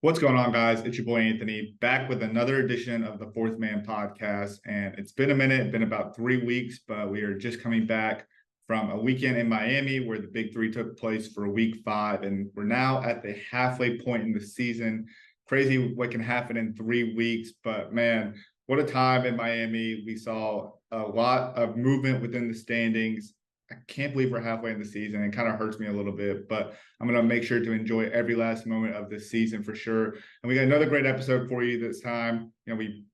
What's going on, guys? It's your boy Anthony, back with another edition of the Fourth Man Podcast. And it's been a minute, been about 3 weeks, but we are just coming back from a weekend in Miami where the Big Three took place for week 5. And we're now at the halfway point in the season. Crazy what can happen in 3 weeks, but man, what a time in Miami. We saw a lot of movement within the standings. I can't believe we're halfway in the season. It kind of hurts me a little bit, but I'm going to make sure to enjoy every last moment of this season for sure. And we got another great episode for you this time. We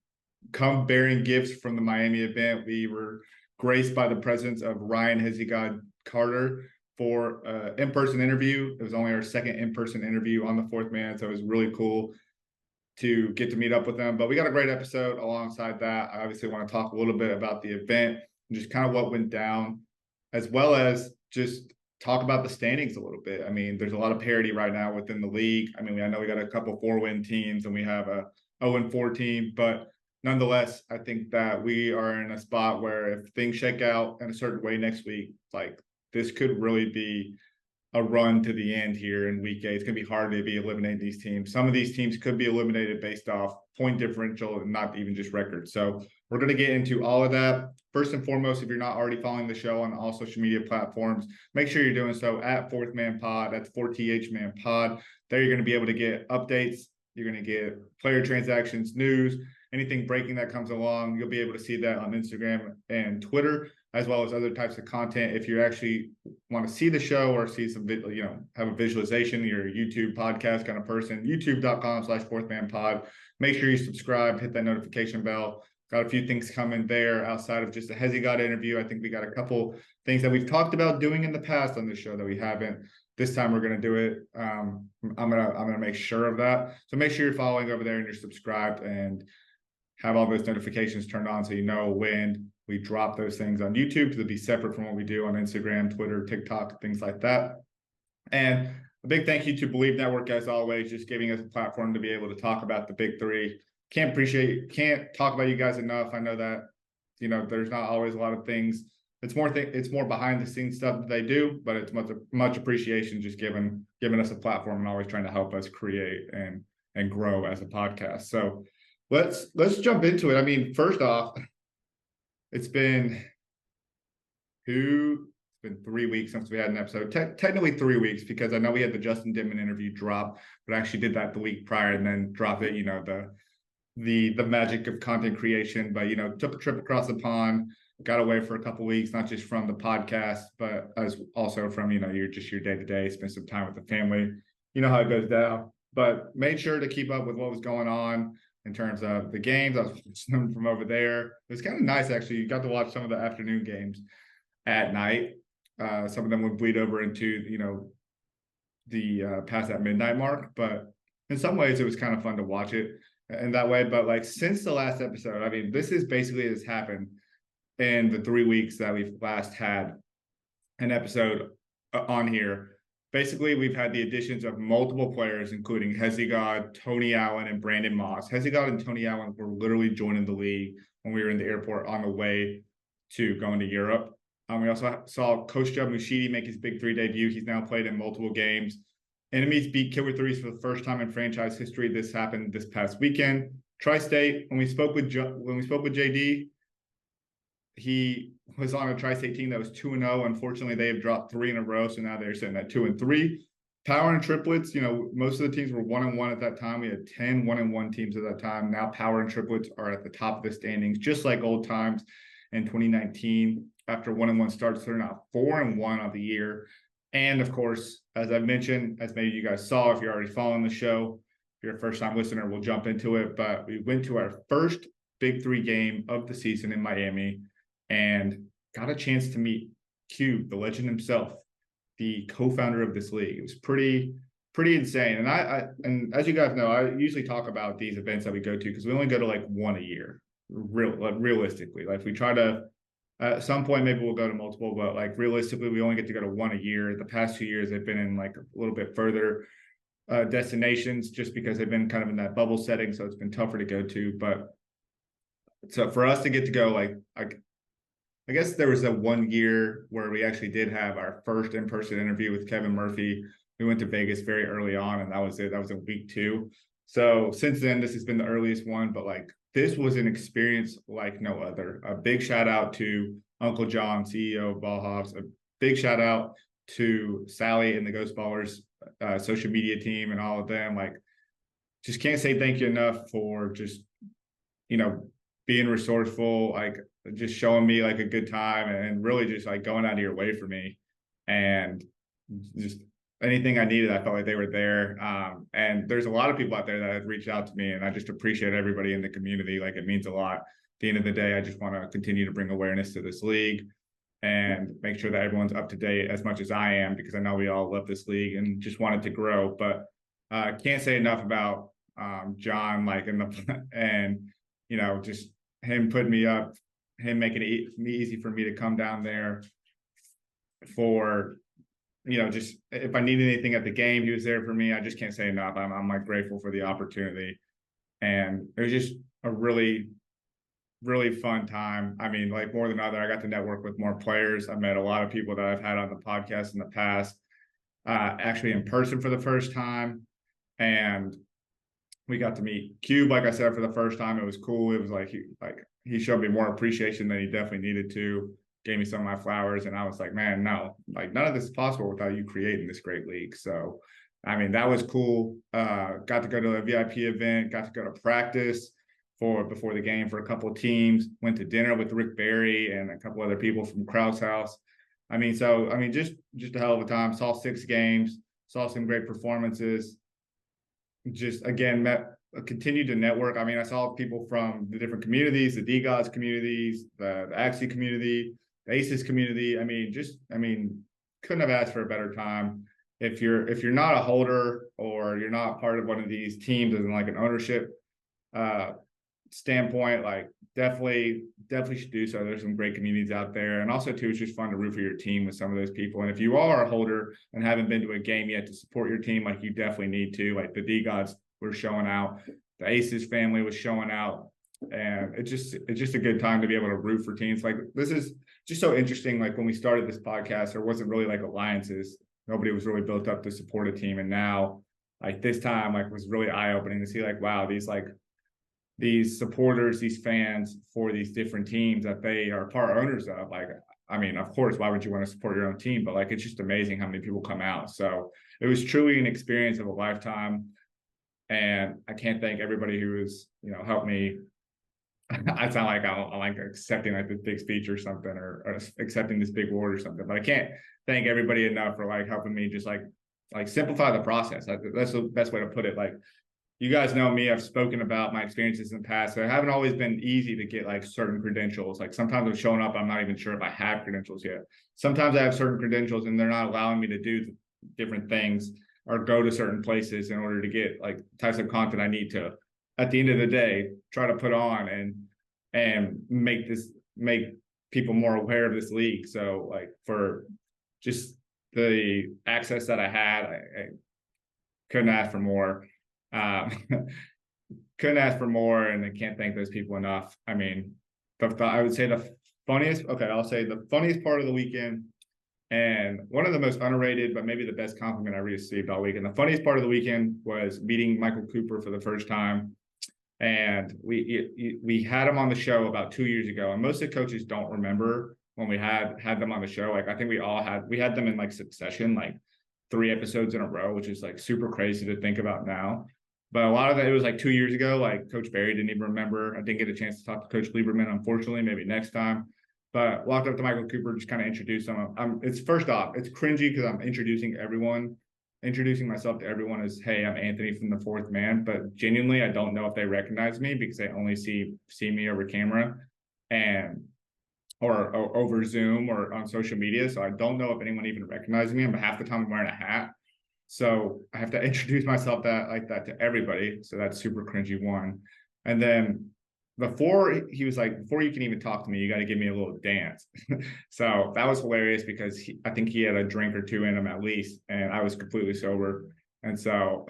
come bearing gifts from the Miami event. We were graced by the presence of Ryan Hezi God Carter for an in-person interview. It was only our second in-person interview on the Fourth Man, so it was really cool to get to meet up with them. But we got a great episode alongside that. I obviously want to talk a little bit about the event and just kind of what went down, as well as just talk about the standings a little bit. I mean, there's a lot of parity right now within the league. I mean, I know we got a couple 4-win teams and we have a 0-4 team, but nonetheless, I think that we are in a spot where if things shake out in a certain way next week, like this could really be a run to the end here in week 8. It's going to be hard to be eliminating these teams. Some of these teams could be eliminated based off point differential and not even just record. So we're going to get into all of that. First and foremost, if you're not already following the show on all social media platforms, make sure you're doing so at Fourth Man Pod. That's 4TH Man Pod. There you're going to be able to get updates. You're going to get player transactions, news, anything breaking that comes along. You'll be able to see that on Instagram and Twitter, as well as other types of content. If you actually want to see the show or see some, have a visualization, you're a YouTube podcast kind of person, youtube.com/fourthmanpod. Make sure you subscribe, hit that notification bell. Got a few things coming there outside of just a Hezi God interview. I think we got a couple things that we've talked about doing in the past on this show that we haven't. This time we're going to do it. I'm gonna make sure of that. So make sure you're following over there and you're subscribed and have all those notifications turned on so you know when we drop those things on YouTube, because it'll be separate from what we do on Instagram, Twitter, TikTok, things like that. And a big thank you to Believe Network, as always, just giving us a platform to be able to talk about the Big Three. Can't talk about you guys enough. I know that, there's not always a lot of things. It's more behind the scenes stuff that they do, but it's much appreciation just giving us a platform and always trying to help us create and grow as a podcast. So let's jump into it. I mean, first off, it's been 3 weeks since we had an episode. Technically 3 weeks, because I know we had the Justin Dimon interview drop, but I actually did that the week prior and then dropped it, the magic of content creation. But, took a trip across the pond, got away for a couple of weeks, not just from the podcast, but as also from, your day-to-day, spend some time with the family. You know how it goes down. But made sure to keep up with what was going on in terms of the games. I was watching them from over there. It was kind of nice, actually. You got to watch some of the afternoon games at night. Some of them would bleed over into, the past that midnight mark. But in some ways, it was kind of fun to watch it in that way. But like since the last episode, I mean, this is basically has happened in the 3 weeks that we've last had an episode on here. Basically, we've had the additions of multiple players, including Hezi God, Tony Allen, and Brandon Moss. Hezi God and Tony Allen were literally joining the league when we were in the airport on the way to going to Europe. We also saw Coach Joe Mushidi make his Big Three debut. He's now played in multiple games. Enemies beat Killer Threes for the first time in franchise history. This happened this past weekend. Tri-State, when we spoke with JD, he was on a Tri-State team that was 2-0. Unfortunately, they have dropped 3 in a row, so now they're sitting at 2-3. Power and triplets, most of the teams were 1-1 at that time. We had 10 1-1 teams at that time. Now Power and triplets are at the top of the standings, just like old times in 2019. After 1-1 starts, they're now 4-1 of the year. And of course, as I mentioned, as maybe you guys saw, if you're already following the show, if you're a first-time listener, we'll jump into it. But we went to our first Big Three game of the season in Miami and got a chance to meet Cube, the legend himself, the co-founder of this league. It was pretty insane. And and as you guys know, I usually talk about these events that we go to because we only go to like one a year, realistically. Like we try to, at some point, maybe we'll go to multiple, but like realistically, we only get to go to one a year. The past 2 years, they've been in like a little bit further destinations just because they've been kind of in that bubble setting. So it's been tougher to go to. But so for us to get to go, I guess there was a 1 year where we actually did have our first in-person interview with Kevin Murphy. We went to Vegas very early on, and that was it. That was in week 2. So since then, this has been the earliest one, but like this was an experience like no other. A big shout out to Uncle John, CEO of Ballhoffs. A big shout out to Sally and the Ghost Ballers social media team and all of them. Like, just can't say thank you enough for just, being resourceful, like just showing me like a good time and really just like going out of your way for me. And just anything I needed, I felt like they were there. And there's a lot of people out there that have reached out to me, and I just appreciate everybody in the community. Like, it means a lot. At the end of the day, I just want to continue to bring awareness to this league and make sure that everyone's up to date as much as I am, because I know we all love this league and just want it to grow. But can't say enough about John, like and just him putting me up, him making it easy for me to come down there for, just if I needed anything at the game, he was there for me. I just can't say enough. I'm like grateful for the opportunity, and it was just a really, really fun time. I mean, like more than other, I got to network with more players. I met a lot of people that I've had on the podcast in the past, actually in person for the first time, and we got to meet Cube, like I said, for the first time. It was cool. It was like he showed me more appreciation than he definitely needed to. Gave me some of my flowers, and I was like, man, no, like none of this is possible without you creating this great league. So, I mean, that was cool. Got to go to a VIP event, got to go to practice before the game for a couple of teams, went to dinner with Rick Barry and a couple other people from Kraus House. I mean, just a hell of a time. Saw 6 games, saw some great performances. Just again, continued to network. I mean, I saw people from the different communities, the D-Gods communities, the Axie community, the Aces community. I mean, couldn't have asked for a better time. If you're not a holder or you're not part of one of these teams as in like an ownership standpoint, like definitely should do so. There's some great communities out there, and also too, it's just fun to root for your team with some of those people. And if you are a holder and haven't been to a game yet to support your team, like you definitely need to. Like the D-Gods were showing out, the Aces family was showing out, and it's just a good time to be able to root for teams. Like, this is just so interesting. Like, when we started this podcast, there wasn't really like alliances. Nobody was really built up to support a team, and now like this time like was really eye-opening to see like, wow, these supporters, these fans for these different teams that they are part owners of. Like, I mean, of course, why would you want to support your own team? But like, it's just amazing how many people come out. So it was truly an experience of a lifetime. And I can't thank everybody who has, helped me. I sound like I'm like accepting like this big speech or something, or accepting this big award or something, but I can't thank everybody enough for like helping me just like simplify the process. That's the best way to put it. Like, you guys know me, I've spoken about my experiences in the past. So it haven't always been easy to get like certain credentials. Like, sometimes I'm showing up, I'm not even sure if I have credentials yet. Sometimes I have certain credentials and they're not allowing me to do different things or go to certain places in order to get like types of content I need to, at the end of the day, try to put on and make people more aware of this league. So like, for just the access that I had, I couldn't ask for more. Couldn't ask for more, and I can't thank those people enough. I mean, I would say the funniest part of the weekend, and one of the most underrated, but maybe the best compliment I received all weekend. The funniest part of the weekend was meeting Michael Cooper for the first time. And we had him on the show about 2 years ago, and most of the coaches don't remember when we had them on the show. Like, I think we had them in like succession, like 3 episodes in a row, which is like super crazy to think about now. But a lot of it was like 2 years ago. Like, Coach Barry didn't even remember. I didn't get a chance to talk to Coach Lieberman, unfortunately. Maybe next time. But walked up to Michael Cooper, just kind of introduced him. It's first off, it's cringy because I'm introducing myself to everyone as, hey, I'm Anthony from the Fourth Man. But genuinely, I don't know if they recognize me because they only see me over camera or over Zoom or on social media. So I don't know if anyone even recognizes me. And half the time I'm wearing a hat. So I have to introduce myself like that to everybody. So that's super cringy, one. And then before you can even talk to me, you got to give me a little dance. So that was hilarious because I think he had a drink or 2 in him at least, and I was completely sober. And so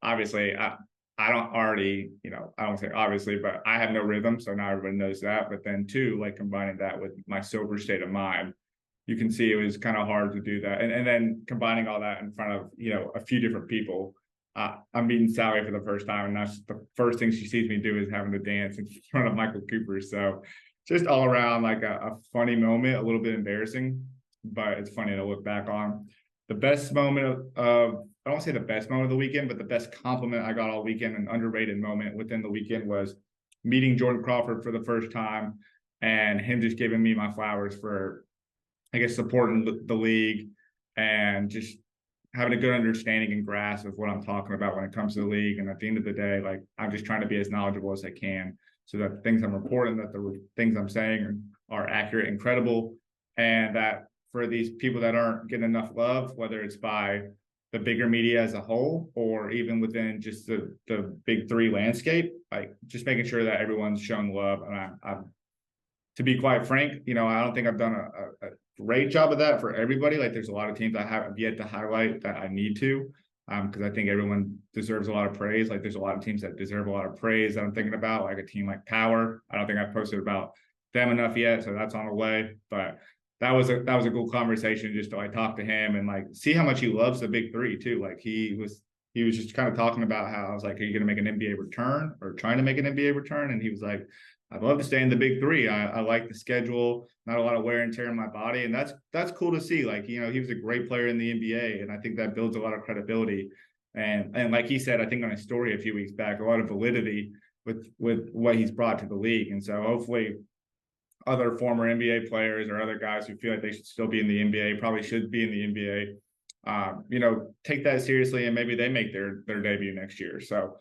obviously I don't say obviously, but I have no rhythm. So now everybody knows that. But then too, like, combining that with my sober state of mind, you can see it was kind of hard to do that. And then combining all that in front of, a few different people, I'm meeting Sally for the first time, and that's the first thing she sees me do is having to dance in front of Michael Cooper. So just all around like a funny moment, a little bit embarrassing, but it's funny to look back on. The best moment of I don't say the best moment of the weekend, but the best compliment I got all weekend, an underrated moment within the weekend, was meeting Jordan Crawford for the first time and him just giving me my flowers for, I guess, supporting the league and just having a good understanding and grasp of what I'm talking about when it comes to the league. And at the end of the day, like, I'm just trying to be as knowledgeable as I can so that the things I'm reporting, that the things I'm saying are accurate and credible, and that for these people that aren't getting enough love, whether it's by the bigger media as a whole or even within just the big three landscape, like just making sure that everyone's shown love. And I'm to be quite frank, I don't think I've done a great job of that for everybody. Like, there's a lot of teams I haven't yet to highlight that I need to, because I think everyone deserves a lot of praise. Like, there's a lot of teams that deserve a lot of praise that I'm thinking about, like a team like Power. I don't think I've posted about them enough yet, so that's on the way. But that was a cool conversation just to like talk to him and like see how much he loves the big three too. Like, he was just kind of talking about how I was like, are you going to make an NBA return or trying to make an NBA return? And he was like, I'd love to stay in the big three. I like the schedule, not a lot of wear and tear in my body. And that's cool to see. Like, he was a great player in the NBA. And I think that builds a lot of credibility. And like he said, I think on his story a few weeks back, a lot of validity with what he's brought to the league. And so hopefully other former NBA players or other guys who feel like they should still be in the NBA, probably should be in the NBA, take that seriously, and maybe they make their debut next year. So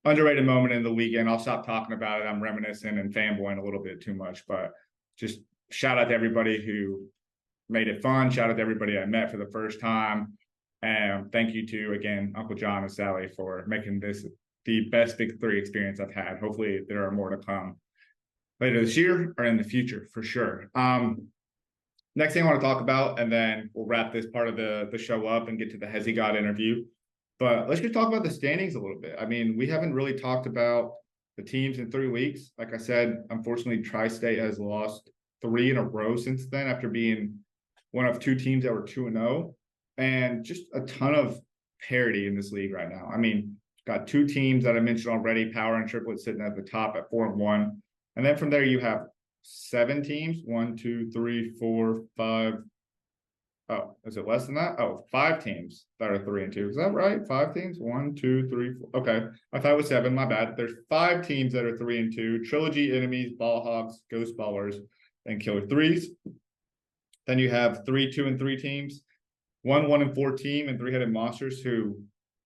underrated moment in the weekend. I'll stop talking about it. I'm reminiscing and fanboying a little bit too much, but just shout out to everybody who made it fun. Shout out to everybody I met for the first time. And thank you to, again, Uncle John and Sally for making this the best Big Three experience I've had. Hopefully there are more to come later this year or in the future for sure. Next thing I want to talk about, and then we'll wrap this part of the show up and get to the Hezi God interview. But let's just talk about the standings a little bit. I mean, we haven't really talked about the teams in 3 weeks. Like I said, unfortunately, Tri-State has lost 3 in a row since then after being one of 2 teams that were 2-0. And just a ton of parity in this league right now. I mean, got 2 teams that I mentioned already, Power and Triplet sitting at the top at 4-1. And then from there, you have 7 teams, 1, 2, 3, 4, 5. Oh, is it less than that? Oh, 5 teams that are 3-2. Is that right? 5 teams? 1, 2, 3, 4. Okay. I thought it was 7. My bad. There's 5 teams that are 3-2. Trilogy, Enemies, Ball Hogs, Ghost Ballers, and Killer Threes. Then you have 3, 2, and 3 teams. 1, 1, and 4 team and 3-headed monsters who,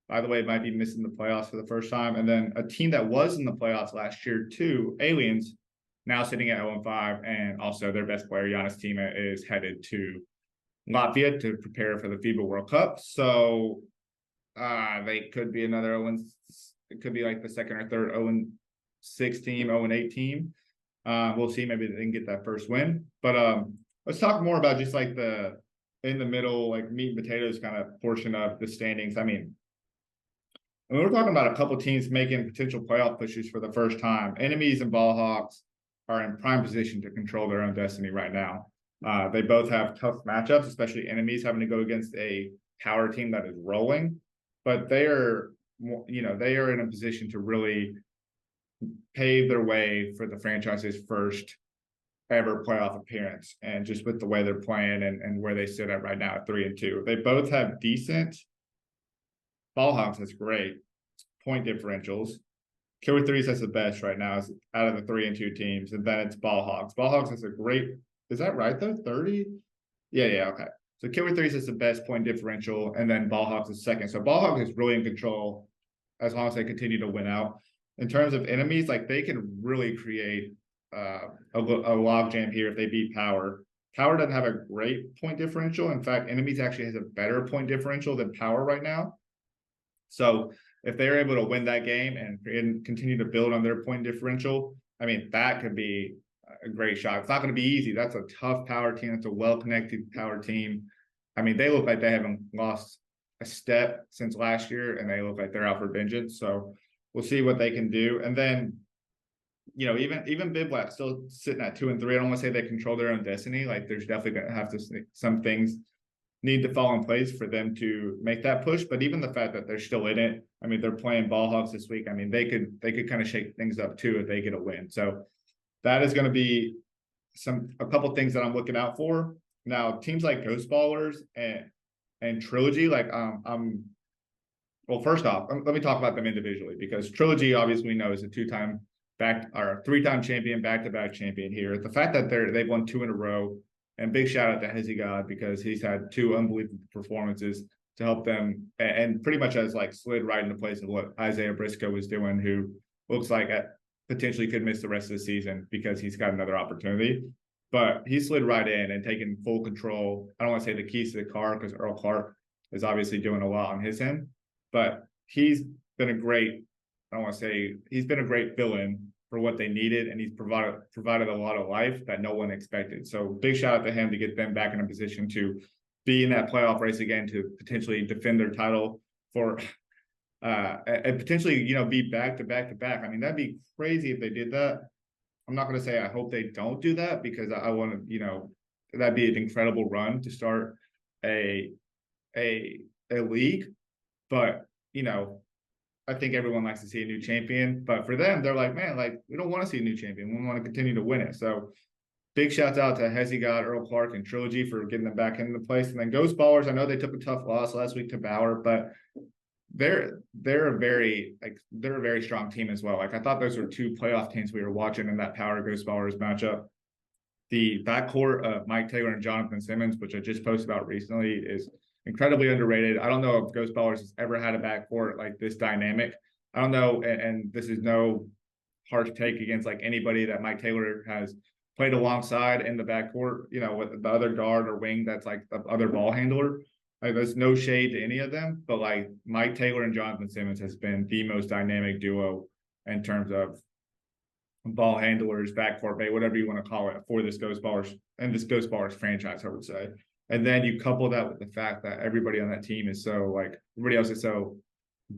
by the way, might be missing the playoffs for the first time. And then a team that was in the playoffs last year too, Aliens, now sitting at 0-5. And also their best player, Giannis Tima, is headed to Latvia to prepare for the FIBA World Cup. So they could be another 0, it could be like the second or third 0-6 team, 0-8 team. We'll see. Maybe they can get that first win. But let's talk more about just like the in the middle, like meat and potatoes kind of portion of the standings. I mean, we're talking about a couple teams making potential playoff pushes for the first time. Enemies and Ball Hawks are in prime position to control their own destiny right now. They both have tough matchups, especially Enemies having to go against a Power team that is rolling. But they are in a position to really pave their way for the franchise's first ever playoff appearance. And just with the way they're playing and where they sit at right now at 3-2, they both have decent. Ball Hogs has great point differentials. Killer Threes has the best right now out of the 3-2 teams, and then it's Ball Hogs. Ball Hogs has a great. Is that right though? 30? Yeah, okay. So Killer Threes is the best point differential, and then Ball Hogs is second. So Ball Hogs is really in control as long as they continue to win out. In terms of Enemies, like they can really create a log jam here if they beat Power. Power doesn't have a great point differential. In fact, Enemies actually has a better point differential than Power right now. So if they're able to win that game and continue to build on their point differential, I mean, that could be a great shot. It's not going to be easy. That's a tough Power team. It's a well-connected Power team. I mean, they look like they haven't lost a step since last year, and they look like they're out for vengeance. So we'll see what they can do. And then, even Big Black still sitting at 2-3. I don't want to say they control their own destiny. Like, there's definitely going to have to some things need to fall in place for them to make that push. But even the fact that they're still in it, I mean, they're playing ball hogs this week. I mean, they could kind of shake things up too if they get a win. So that is going to be a couple things that I'm looking out for. Now, teams like Ghost Ballers and Trilogy, like well, first off, let me talk about them individually, because Trilogy, obviously, we know, is a three-time champion, back-to-back champion here. The fact that they've won 2 in a row, and big shout out to Hezi God, because he's had 2 unbelievable performances to help them, and pretty much has like slid right into place of what Isaiah Briscoe was doing, who looks like potentially could miss the rest of the season because he's got another opportunity. But he slid right in and taken full control. I don't want to say the keys to the car, because Earl Clark is obviously doing a lot on his end, but he's been a great fill-in for what they needed, and he's provided a lot of life that no one expected. So big shout out to him to get them back in a position to be in that playoff race again, to potentially defend their title for and potentially, be back to back to back. I mean, that'd be crazy if they did that. I'm not going to say I hope they don't do that, because I want to, that'd be an incredible run to start a league. But, I think everyone likes to see a new champion. But for them, they're like, man, like, we don't want to see a new champion. We want to continue to win it. So big shouts out to Hezi God, Earl Clark, and Trilogy for getting them back into place. And then Ghost Ballers, I know they took a tough loss last week to Bauer, but they're a very strong team as well. Like, I thought those were 2 playoff teams we were watching in that Power Ghost Ballers matchup. The backcourt of Mike Taylor and Jonathan Simmons, which I just posted about recently, is incredibly underrated. I don't know if Ghost Ballers has ever had a backcourt like this dynamic. I don't know, and this is no harsh take against like anybody that Mike Taylor has played alongside in the backcourt, with the other guard or wing that's like the other ball handler. Like, there's no shade to any of them, but like Mike Taylor and Jonathan Simmons has been the most dynamic duo in terms of ball handlers, backcourt bay, whatever you want to call it, for this Ghost Ballers franchise, I would say. And then you couple that with the fact that everybody on that team is everybody else is so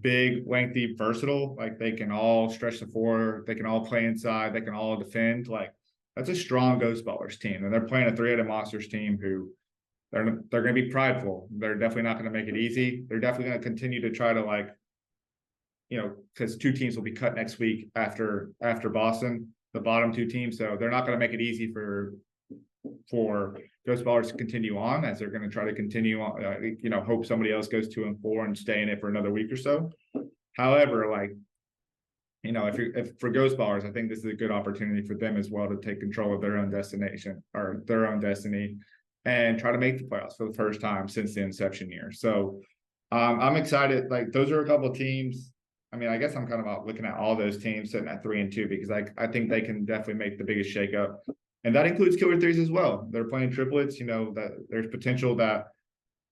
big, lengthy, versatile. Like, they can all stretch the floor, they can all play inside, they can all defend. Like, that's a strong Ghost Ballers team, and they're playing a 3-headed monsters team who they're going to be prideful. They're definitely not going to make it easy. They're definitely going to continue to try to because 2 teams will be cut next week after Boston, the bottom 2 teams. So they're not going to make it easy for Ghost Ballers to continue on, as they're going to try to continue on, hope somebody else goes 2-4 and stay in it for another week or so. However, if for Ghost Ballers, I think this is a good opportunity for them as well to take control of their own destination, or their own destiny, and try to make the playoffs for the first time since the inception year. So I'm excited. Like, those are a couple of teams. I mean, I guess I'm kind of looking at all those teams sitting at 3-2, because I think they can definitely make the biggest shakeup. And that includes Killer Threes as well. They're playing triplets, that there's potential that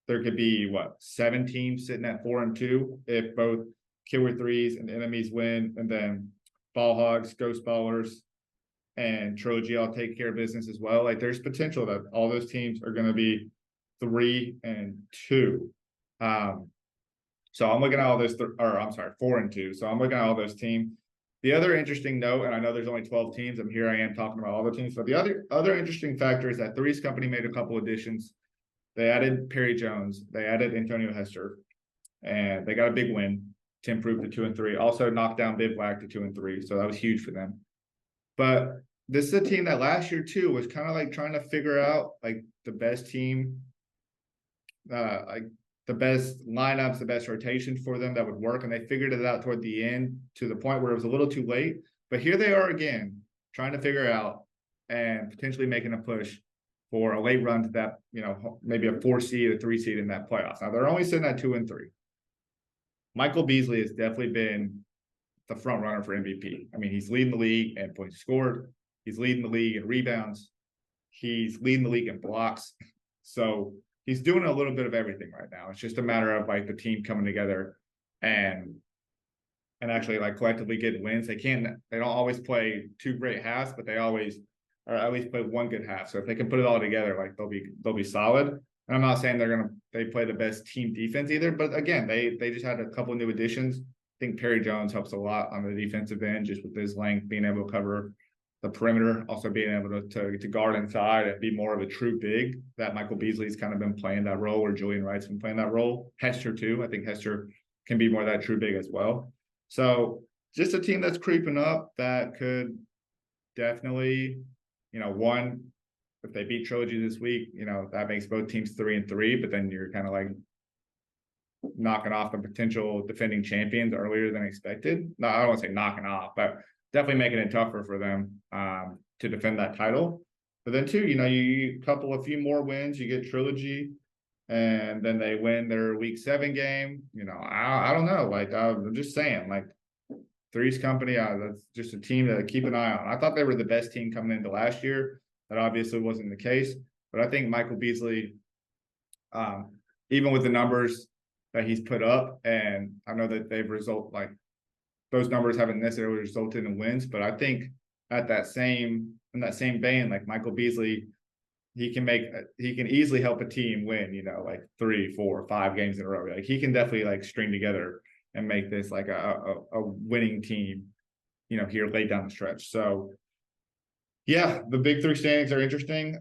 there could be 7 teams sitting at 4-2 if both Killer Threes and Enemies win, and then Ball Hogs, Ghost Ballers, and Trilogy all take care of business as well. Like, there's potential that all those teams are going to be 3-2. So I'm looking at all those, 4-2. So I'm looking at all those teams. The other interesting note, and I know there's only 12 teams, and here I am talking about all the teams, but the other interesting factor is that Three's Company made a couple additions. They added Perry Jones, they added Antonio Hester, and they got a big win to improve to 2-3. Also knocked down Big Black to 2-3, so that was huge for them. But this is a team that last year too was kind of like trying to figure out like the best team, the best lineups, the best rotation for them that would work. And they figured it out toward the end, to the point where it was a little too late. But here they are again, trying to figure out and potentially making a push for a late run to that, maybe a 4 seed, a 3 seed in that playoffs. Now, they're only sitting at 2-3. Michael Beasley has definitely been the front runner for MVP. I mean, he's leading the league in points scored. He's leading the league in rebounds. He's leading the league in blocks. So he's doing a little bit of everything right now. It's just a matter of the team coming together and actually collectively getting wins. They don't always play 2 great halves, but they always, or at least play 1 good half. So if they can put it all together, they'll be solid. And I'm not saying they play the best team defense either, but again, they just had a couple of new additions. I think Perry Jones helps a lot on the defensive end, just with his length, being able to cover the perimeter, also being able to guard inside and be more of a true big. That Michael Beasley's kind of been playing that role, or Julian Wright's been playing that role. Hester too. I think Hester can be more that true big as well. So just a team that's creeping up that could definitely, one, if they beat Trilogy this week, that makes both teams 3-3, but then you're kind of like knocking off the potential defending champions earlier than expected. No, I don't want to say knocking off, but definitely making it tougher for them to defend that title. But then too, you couple a few more wins, you get Trilogy, and then they win their week 7 game. I don't know. Like, I'm just saying, like, Three's Company, that's just a team to keep an eye on. I thought they were the best team coming into last year. That obviously wasn't the case. But I think Michael Beasley, even with the numbers that he's put up, and I know that those numbers haven't necessarily resulted in wins, but I think in that same vein, like Michael Beasley, he can easily help a team win, like 3, 4, 5 games in a row. Like, he can definitely like string together and make this like a winning team, here late down the stretch. So yeah, the big 3 standings are interesting.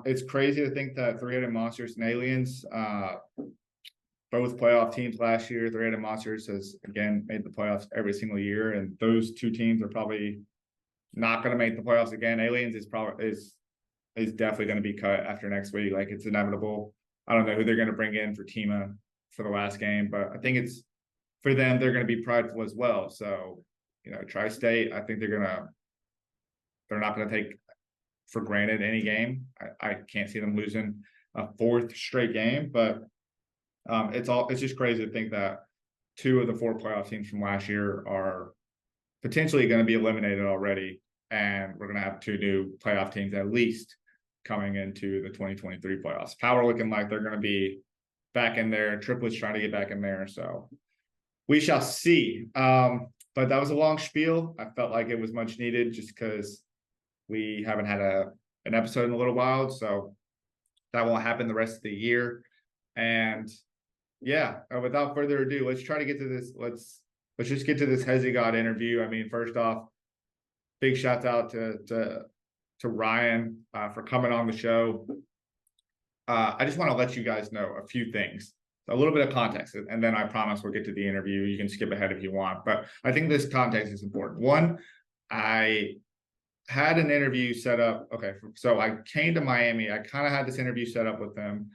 It's crazy to think that Three-Headed Monsters and Aliens, both playoff teams last year. Three-Headed Monsters has again made the playoffs every single year, and those 2 teams are probably not going to make the playoffs again. Aliens is definitely going to be cut after next week. Like, it's inevitable. I don't know who they're going to bring in for Tima for the last game, but I think it's for them. They're going to be prideful as well. So, Tri-State, I think they're not going to take for granted any game. I can't see them losing a 4th straight game, but it's just crazy to think that 2 of the 4 playoff teams from last year are potentially going to be eliminated already, and we're going to have 2 new playoff teams at least coming into the 2023 playoffs. Power looking like they're going to be back in there. Triplets trying to get back in there. So we shall see. But that was a long spiel. I felt like it was much needed just because we haven't had an episode in a little while. So that won't happen the rest of the year. And yeah, without further ado, let's try to get to this. Let's just get to this Hezi God interview. I mean, first off, big shout out to Ryan for coming on the show. I just want to let you guys know a few things, a little bit of context, and then I promise we'll get to the interview. You can skip ahead if you want, but I think this context is important. One, I had an interview set up. Okay, so I came to Miami. I kind of had this interview set up with them.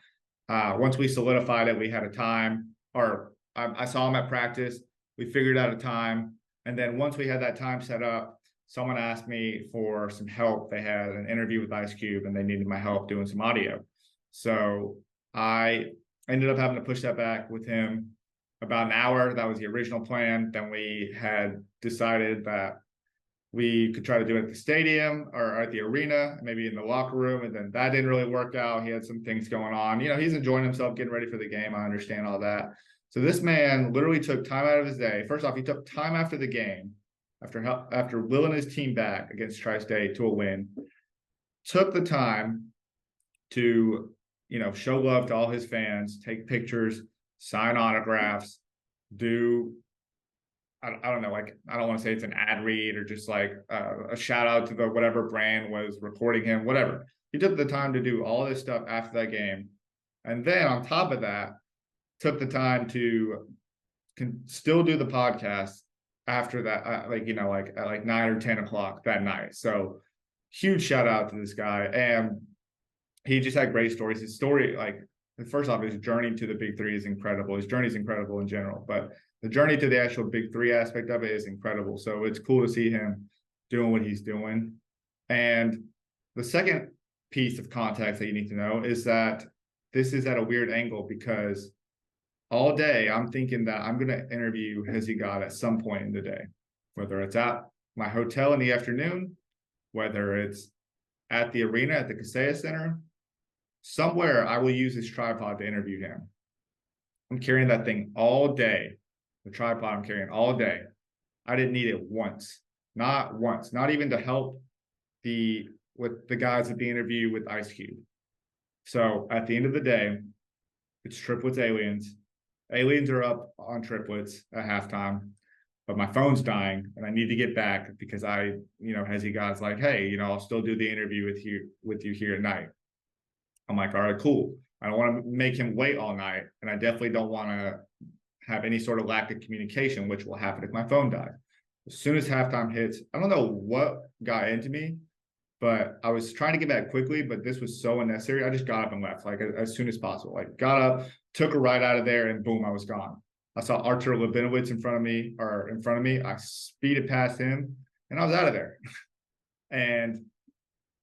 Once we solidified it, we had a time, or I saw him at practice. We figured out a time. And then once we had that time set up, someone asked me for some help. They had an interview with Ice Cube and they needed my help doing some audio. So I ended up having to push that back with him about an hour. That was the original plan. Then we had decided that we could try to do it at the stadium or at the arena, maybe in the locker room. And then that didn't really work out. He had some things going on. He's enjoying himself, getting ready for the game. I understand all that. So this man literally took time out of his day. First off, he took time after the game, after willing his team back against Tri-State to a win, took the time to, show love to all his fans, take pictures, sign autographs, I don't know, like, I don't want to say it's an ad read or just like a shout out to the whatever brand was recording him, whatever. He took the time to do all this stuff after that game. And then on top of that, took the time to still do the podcast after that, at like 9 or 10 o'clock that night. So huge shout out to this guy. And he just had great stories. His story, like, first off, his journey to the Big 3 is incredible. His journey is incredible in general, but the journey to the actual Big 3 aspect of it is incredible. So it's cool to see him doing what he's doing. And the second piece of context that you need to know is that this is at a weird angle, because all day I'm thinking that I'm going to interview Hezi God at some point in the day, whether it's at my hotel in the afternoon, whether it's at the arena at the Kaseya Center, somewhere I will use this tripod to interview him. I'm carrying that thing all day. The tripod I'm carrying all day. I didn't need it once, not even to help with the guys at the interview with Ice Cube. So at the end of the day, it's Triplets Aliens. Aliens are up on Triplets at halftime. but my phone's dying and I need to get back because Hezi God's like, hey, I'll still do the interview with you here at night. I'm like, all right, cool. I don't want to make him wait all night. And I definitely don't want to have any sort of lack of communication, which will happen if my phone dies. As soon as halftime hits, I don't know what got into me, but I was trying to get back quickly, but this was so unnecessary. I just got up and left like as soon as possible. Like got up, took a ride out of there, and boom, I was gone. I saw Artur Labinowitz in front of me. I speeded past him, and I was out of there. And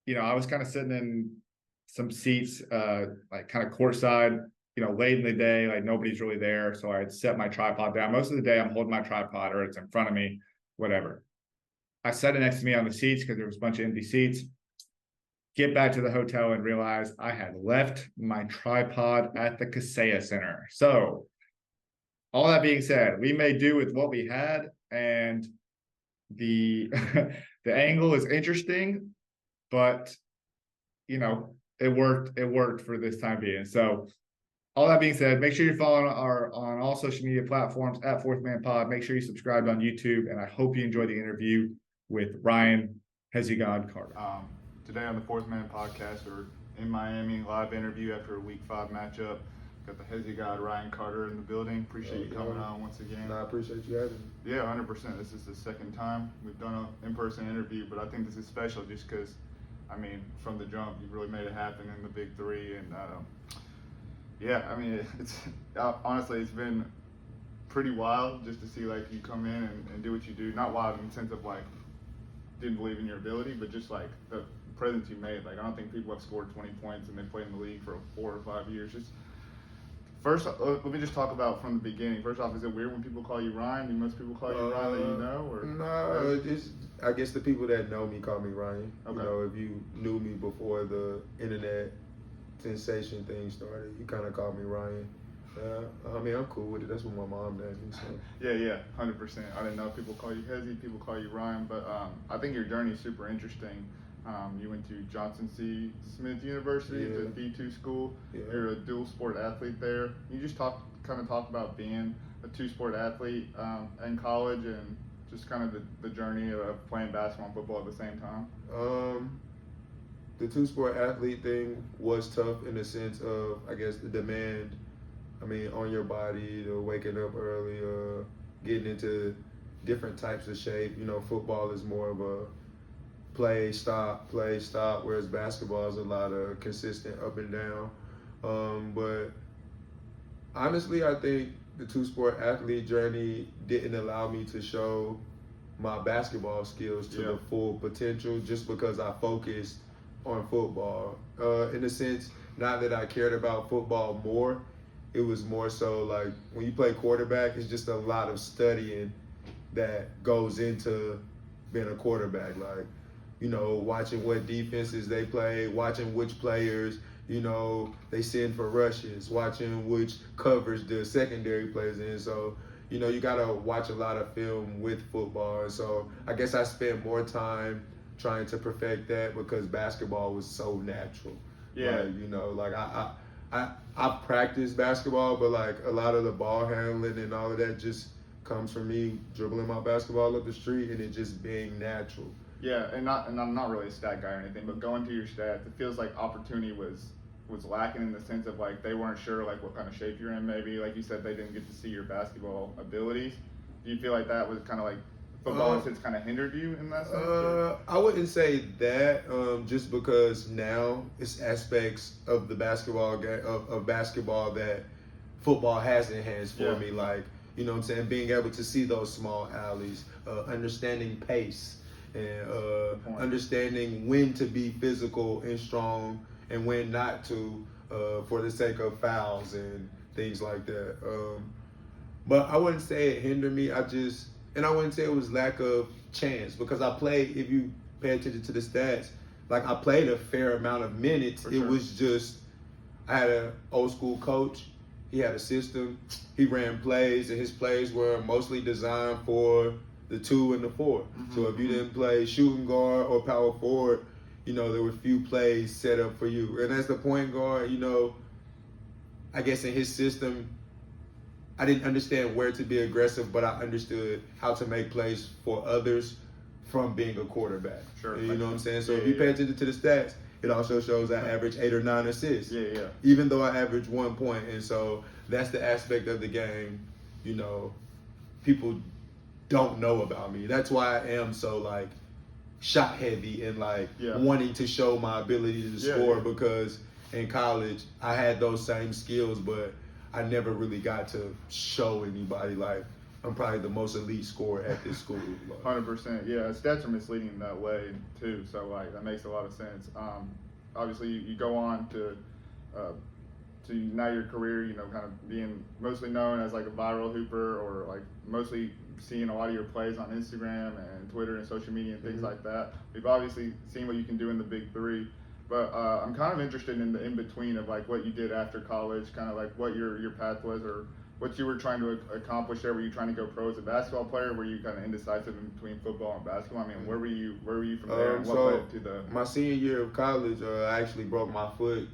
I was kind of sitting in some seats, like kind of courtside, late in the day, like nobody's really there. So I had set my tripod down. Most of the day I'm holding my tripod or it's in front of me, whatever. I set it next to me on the seats because there was a bunch of empty seats. Get back to the hotel and realize I had left my tripod at the Kaseya Center. So all that being said, we may do with what we had, and the the angle is interesting, but it worked for this time being. So all that being said, make sure you're following on all social media platforms at Fourth Man Pod. Make sure you subscribe on YouTube, and I hope you enjoy the interview with Ryan Hezi God Carter. Today on the Fourth Man Podcast, we're in Miami, live interview after a Week 5 matchup. Got the Hezi God Ryan Carter in the building. Appreciate you coming on once again. I appreciate you having me. Yeah, 100%. This is the second time we've done an in-person interview, but I think this is special just because, from the jump, you really made it happen in the Big 3, and it's honestly, it's been pretty wild just to see like you come in and do what you do. Not wild in the sense of like didn't believe in your ability, but just like the presence you made. Like I don't think people have scored 20 points and they played in the league for 4 or 5 years. Just first, let me just talk about from the beginning. First off, is it weird when people call you Ryan? Do most people call you Ryan that you know? Or no, I guess the people that know me call me Ryan. Okay. If you knew me before the internet sensation thing started, you kind of call me Ryan. I'm cool with it. That's what my mom named me. So. Yeah, 100%. I didn't know if people call you Hezi, people call you Ryan, but I think your journey is super interesting. You went to Johnson C. Smith University, the B2 school. Yeah. You're a dual sport athlete there. You just talk about being a 2-sport athlete in college and just kind of the journey of playing basketball and football at the same time. The 2-sport athlete thing was tough in the sense of, I guess, the demand, on your body, the waking up early, getting into different types of shape. Football is more of a play, stop, whereas basketball is a lot of consistent up and down. But honestly, I think the 2-sport athlete journey didn't allow me to show my basketball skills to the full potential just because I focused on football. In a sense, not that I cared about football more, it was more so like when you play quarterback, it's just a lot of studying that goes into being a quarterback. Like, watching what defenses they play, watching which players, they send for rushes, watching which coverage the secondary plays in. So, you got to watch a lot of film with football. And so I guess I spent more time trying to perfect that because basketball was so natural. Yeah. I practiced basketball, but like a lot of the ball handling and all of that just comes from me dribbling my basketball up the street and it just being natural. Yeah, and I'm not really a stat guy or anything, but going through your stats, it feels like opportunity was lacking in the sense of like they weren't sure like what kind of shape you're in. Maybe like you said, they didn't get to see your basketball abilities. Do you feel like that was kind of like football in a sense kind of hindered you in that sense? I wouldn't say that, just because now it's aspects of the basketball game of basketball that football has enhanced for me. Like, being able to see those small alleys, understanding pace, and understanding when to be physical and strong and when not to, for the sake of fouls and things like that. But I wouldn't say it hindered me. And I wouldn't say it was lack of chance because I played, if you pay attention to the stats, like I played a fair amount of minutes. For sure. It was just, I had an old school coach. He had a system. He ran plays, and his plays were mostly designed for the 2 and the 4. Mm-hmm. So if you didn't play shooting guard or power forward, there were few plays set up for you. And as the point guard, I guess in his system, I didn't understand where to be aggressive, but I understood how to make plays for others from being a quarterback. Sure. You know what I'm saying? So Yeah, if you pay yeah. attention to the stats, it also shows I average 8 or 9 assists. Yeah, yeah. Even though I average 1 point. And so that's the aspect of the game, people don't know about me. That's why I am so like shot heavy and like wanting to show my ability to score because in college I had those same skills, but I never really got to show anybody like I'm probably the most elite scorer at this school. 100%. Yeah, stats are misleading in that way too. So like that makes a lot of sense. Obviously, you go on to now your career, kind of being mostly known as like a viral hooper, or like mostly seeing a lot of your plays on Instagram and Twitter and social media and things like that. We've obviously seen what you can do in the Big Three, but I'm kind of interested in the in between of like what you did after college, kind of like what your path was, or what you were trying to accomplish there. Were you trying to go pro as a basketball player? Were you kind of indecisive in between football and basketball? I mean, where were you from there? And what led to the my senior year of college? I actually broke my foot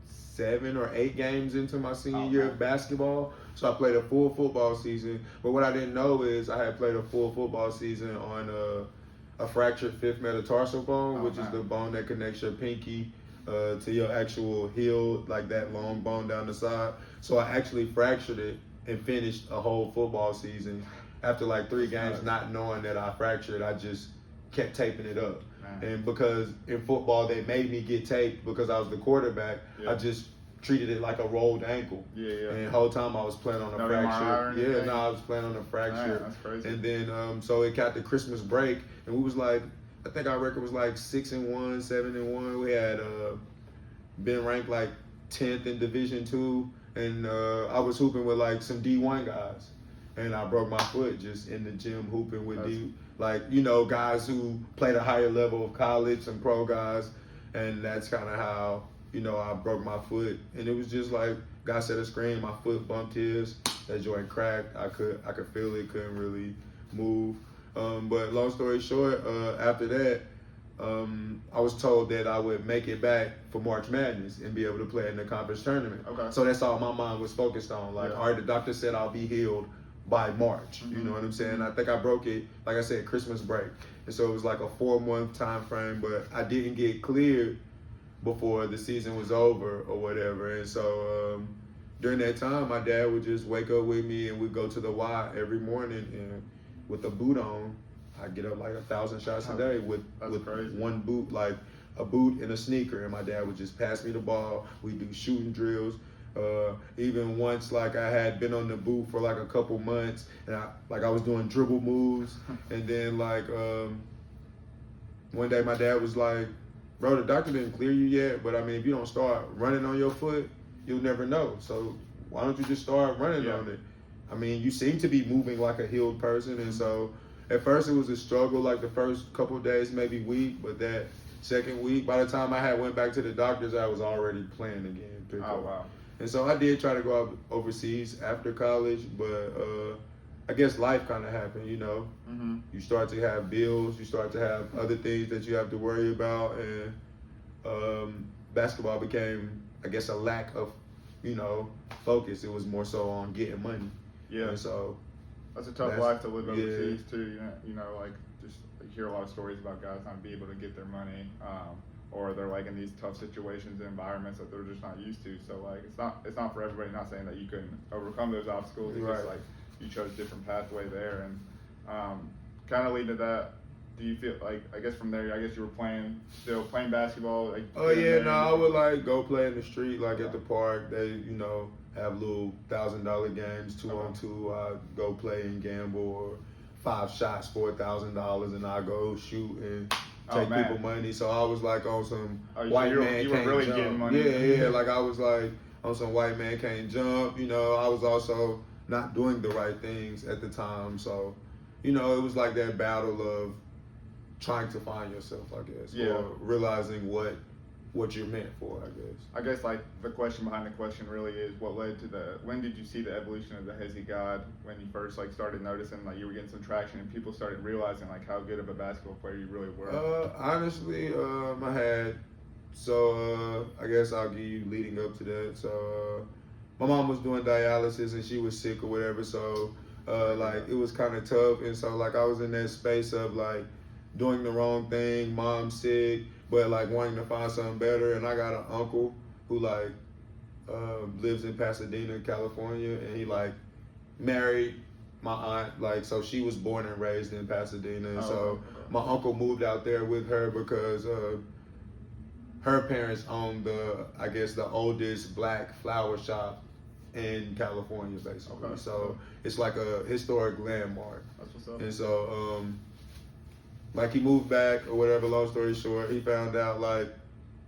7 or 8 games into my senior year of basketball. So I played a full football season. But what I didn't know is I had played a full football season on a fractured fifth metatarsal bone, which is the bone that connects your pinky to your actual heel, like that long bone down the side. So I actually fractured it and finished a whole football season. After like 3 games, not knowing that I fractured, I just kept taping it up. And because in football they made me get taped because I was the quarterback, I just treated it like a rolled ankle. And the whole time I was playing on a fracture. I was playing on a fracture. That's crazy. And then so it got the Christmas break, and we was like, I think our record was like 6-1, 7-1. We had been ranked like 10th in Division II, and I was hooping with like some D1 guys, and I broke my foot just in the gym hooping with guys who played a higher level of college, some pro guys, and that's kind of how I broke my foot. And it was just like God set a screen, my foot bumped his, that joint cracked. I could feel it, couldn't really move. But long story short, after that, I was told that I would make it back for March Madness and be able to play in the conference tournament. So that's all my mind was focused on. Like, all right, the doctor said I'll be healed by March. You know what I'm saying? I think I broke it, like I said, Christmas break. And so it was like a 4-month time frame, but I didn't get cleared before the season was over or whatever. And so during that time, my dad would just wake up with me and we'd go to the Y every morning, and with a boot on, I get up like 1,000 shots a day with one boot, like a boot and a sneaker. And my dad would just pass me the ball. We do shooting drills. Even once, like I had been on the boot for like a couple months, and I was doing dribble moves. And then like one day, my dad was like, "Bro, the doctor didn't clear you yet, but I mean, if you don't start running on your foot, you'll never know. So why don't you just start running on it? I mean, you seem to be moving like a healed person." And so at first it was a struggle, like the first couple of days, maybe week, but that second week, by the time I went back to the doctors, I was already playing again. Oh, wow. And so I did try to go out overseas after college, but I guess life kind of happened, You start to have bills, you start to have other things that you have to worry about, and basketball became, I guess, a lack of, focus. It was more so on getting money. And so that's a tough life to live overseas too. Like just you hear a lot of stories about guys not being able to get their money, or they're like in these tough situations and environments that they're just not used to. So like it's not for everybody. Not saying that you couldn't overcome those obstacles. It's just like you chose a different pathway there, and kind of leading to that. Do you feel like, I guess from there, you were still playing basketball? Like, I would like go play in the street, like at the park. They, have little $1,000 games, 2-on-2. I go play and gamble, or 5 shots for $1,000, and I go shoot and take people money. So I was like on some white man you were can't really jump. Getting money. Like I was like on some white man can't jump. I was also not doing the right things at the time. So, it was like that battle of trying to find yourself, I guess, or realizing what you're meant for, I guess like the question behind the question really is what led to when did you see the evolution of the Hezi God, when you first like started noticing like you were getting some traction and people started realizing like how good of a basketball player you really were? Honestly, I had, I guess I'll give you leading up to that. So my mom was doing dialysis and she was sick or whatever, so like it was kind of tough. And so like I was in that space of like doing the wrong thing, mom sick, but like wanting to find something better. And I got an uncle who like lives in Pasadena, California, and he like married my aunt, like, so she was born and raised in Pasadena. And my uncle moved out there with her because her parents owned I guess the oldest black flower shop in California, basically. Okay. So it's like a historic landmark. That's what's up. And so like he moved back or whatever, long story short, he found out like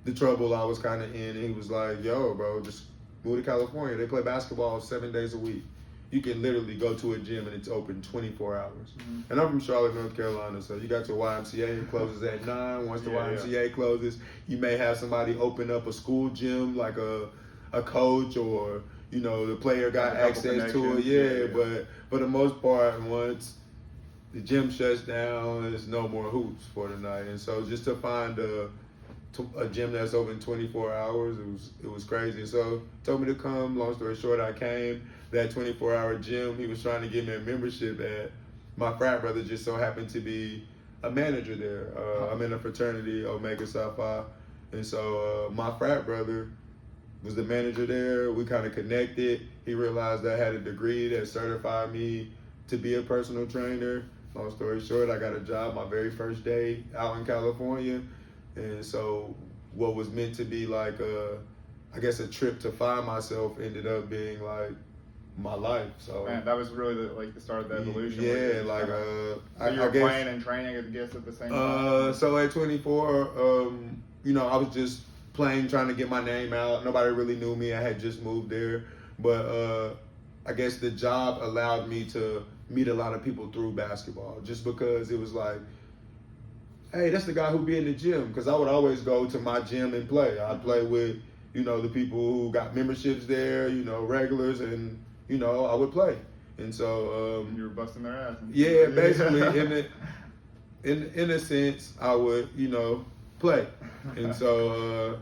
the trouble I was kind of in, and he was like, yo, bro, just move to California. They play basketball 7 days a week. You can literally go to a gym and it's open 24 hours. And I'm from Charlotte, North Carolina, so you got your YMCA, it closes at 9. Once the YMCA closes, you may have somebody open up a school gym, like a coach, or, you know, the player got access to it. But for the most part, once the gym shuts down, there's no more hoops for the night. And so just to find a gym that's open 24 hours, it was crazy. So told me to come. Long story short, I came. That 24-hour gym, he was trying to give me a membership at. My frat brother just so happened to be a manager there. I'm in a fraternity, Omega Psi Phi, and so my frat brother was the manager there. We kind of connected. He realized I had a degree that certified me to be a personal trainer. Long story short, I got a job my very first day out in California. And so what was meant to be like I guess a trip to find myself ended up being like my life. So man, that was really the start of the evolution. Yeah, like so I you were guess, playing and training, I guess, at the same time. So at 24, you know, I was just playing, trying to get my name out. Nobody really knew me. I had just moved there, but I guess the job allowed me to meet a lot of people through basketball, just because it was like, hey, that's the guy who be in the gym. Because I would always go to my gym and play. I'd play with, you know, the people who got memberships there, you know, regulars, and, you know, I would play. And so you were busting their ass. Yeah, basically, in a sense, I would, you know, play. And so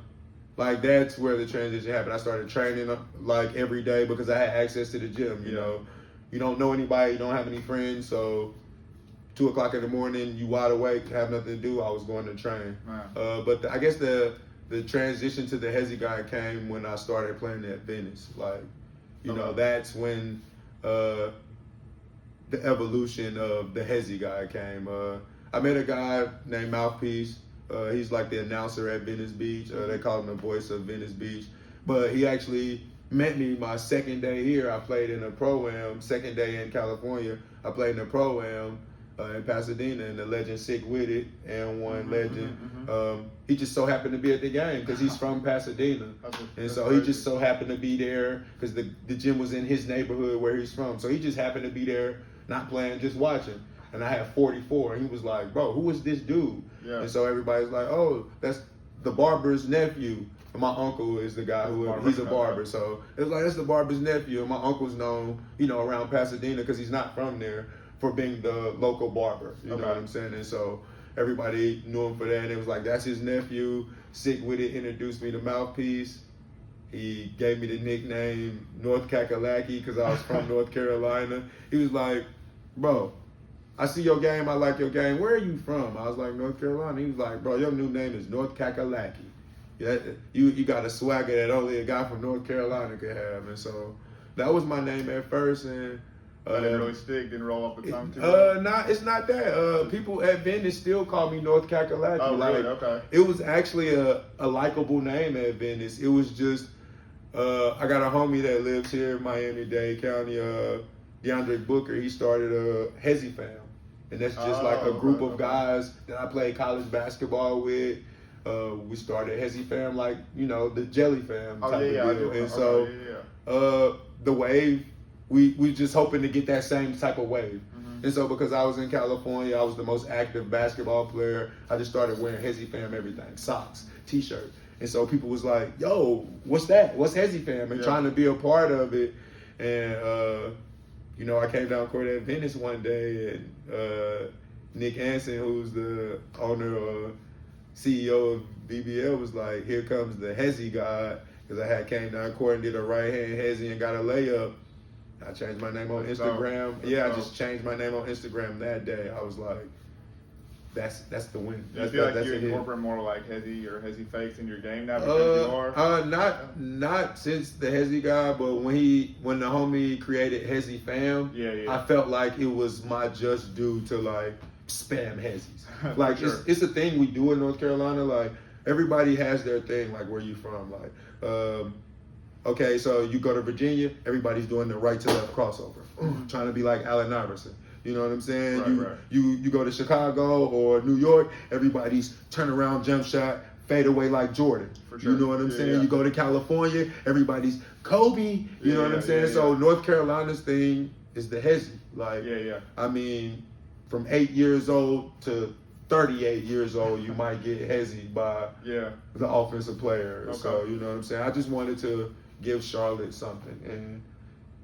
like that's where the transition happened. I started training like every day because I had access to the gym. You know, you don't know anybody, you don't have any friends, so 2 o'clock in the morning, you wide awake, have nothing to do, I was going to train. Wow. But I guess the transition to the Hezi God came when I started playing at Venice. Like, you know, that's when the evolution of the Hezi God came. I met a guy named Mouthpiece. He's like the announcer at Venice Beach. They call him the voice of Venice Beach. But he actually met me my second day here. I played in a pro-am. Second day in California, I played in a pro-am in Pasadena, and the legend Sick With It, and one legend. He just so happened to be at the game because he's from Pasadena. And so he just so happened to be there because the gym was in his neighborhood where he's from. So he just happened to be there, not playing, just watching. And I had 44, and he was like, bro, who is this dude? Yeah. And so everybody's like, oh, that's the barber's nephew. And my uncle is the guy he's a barber. So it was like, that's the barber's nephew. And my uncle's known, you know, around Pasadena because he's not from there, for being the local barber. You know what I'm saying? And so everybody knew him for that. And it was like, that's his nephew. Sick With It introduced me to Mouthpiece. He gave me the nickname North Kakalaki because I was from North Carolina. He was like, bro, I see your game, I like your game. Where are you from? I was like, North Carolina. He was like, bro, your new name is North Kakalaki. Yeah, you got a swagger that only a guy from North Carolina could have. And so that was my name at first. And that didn't really stick, didn't roll off the tongue too much? It's not that. People at Venice still call me North Kakalaki. Oh, really? Okay. It was actually a likable name at Venice. It was just, I got a homie that lives here in Miami-Dade County, DeAndre Booker. He started a Hezi fam. And that's just like a group of guys that I played college basketball with. We started Hezi fam, like, you know, the Jelly fam type of deal. And so the wave, we just hoping to get that same type of wave. And so because I was in California, I was the most active basketball player. I just started wearing Hezi fam everything, socks, t-shirt. And so people was like, yo, what's that? What's Hezi fam? And trying to be a part of it. And, you know, I came down court at Venice one day, and Nick Anson, who's the owner or CEO of BBL, was like, here comes the Hezi God. because I had came down court and did a right hand Hezi and got a layup. I changed my name on Instagram. I just changed my name on Instagram that day. I was like, that's the win. I feel like you incorporate more like Hezi or Hezi fakes in your game now because you are. Not since the Hezi God, but when the homie created Hezi Fam, I felt like it was my just due to like spam Hezis. Like sure. it's a thing we do in North Carolina. Like everybody has their thing. Like where you from? Like okay, so you go to Virginia, everybody's doing the right to left crossover, trying to be like Allen Iverson. You know what I'm saying? Right. You go to Chicago or New York, everybody's turnaround jump shot, fade away like Jordan. For sure. You know what I'm saying? Yeah. You go to California, everybody's Kobe. You know what I'm saying? So North Carolina's thing is the Hezi. Like, I mean, from 8 years old to 38 years old, you might get Hezi by the offensive player. Okay. So, you know what I'm saying? I just wanted to give Charlotte something. And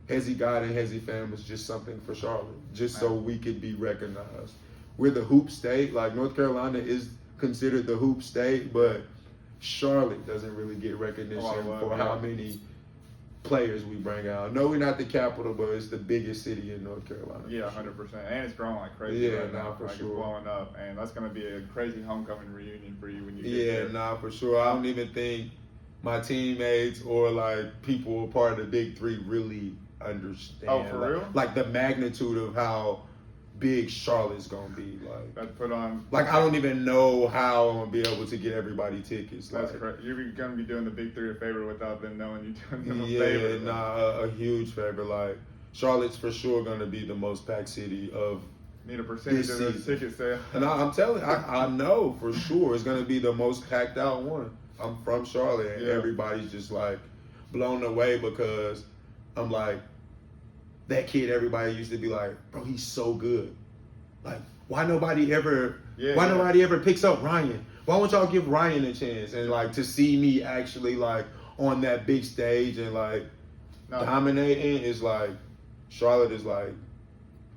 Hezi God and Hezi Fam was just something for Charlotte, just so we could be recognized. We're the hoop state. Like, North Carolina is considered the hoop state, but Charlotte doesn't really get recognition for how many players we bring out. No, we're not the capital, but it's the biggest city in North Carolina. Yeah, 100%. And it's growing like crazy right now. For sure. It's blowing up. And that's going to be a crazy homecoming reunion for you when you get there. For sure. I don't even think my teammates or like people a part of the Big Three really understand. Oh, for real? Like the magnitude of how big Charlotte's gonna be. Like that put on. Like I don't even know how I'm gonna be able to get everybody tickets. That's like, correct. You're gonna be doing the Big Three a favor without them knowing you doing them a favor. A huge favor. Like Charlotte's for sure gonna be the most packed city of. Need a percentage of those ticket sales. And I'm telling you, I know for sure it's gonna be the most packed out one. I'm from Charlotte, and everybody's just like blown away because I'm like, that kid everybody used to be like, bro, he's so good. Like, why nobody ever picks up Ryan? Why won't y'all give Ryan a chance? And like to see me actually like on that big stage and like dominating is like, Charlotte is like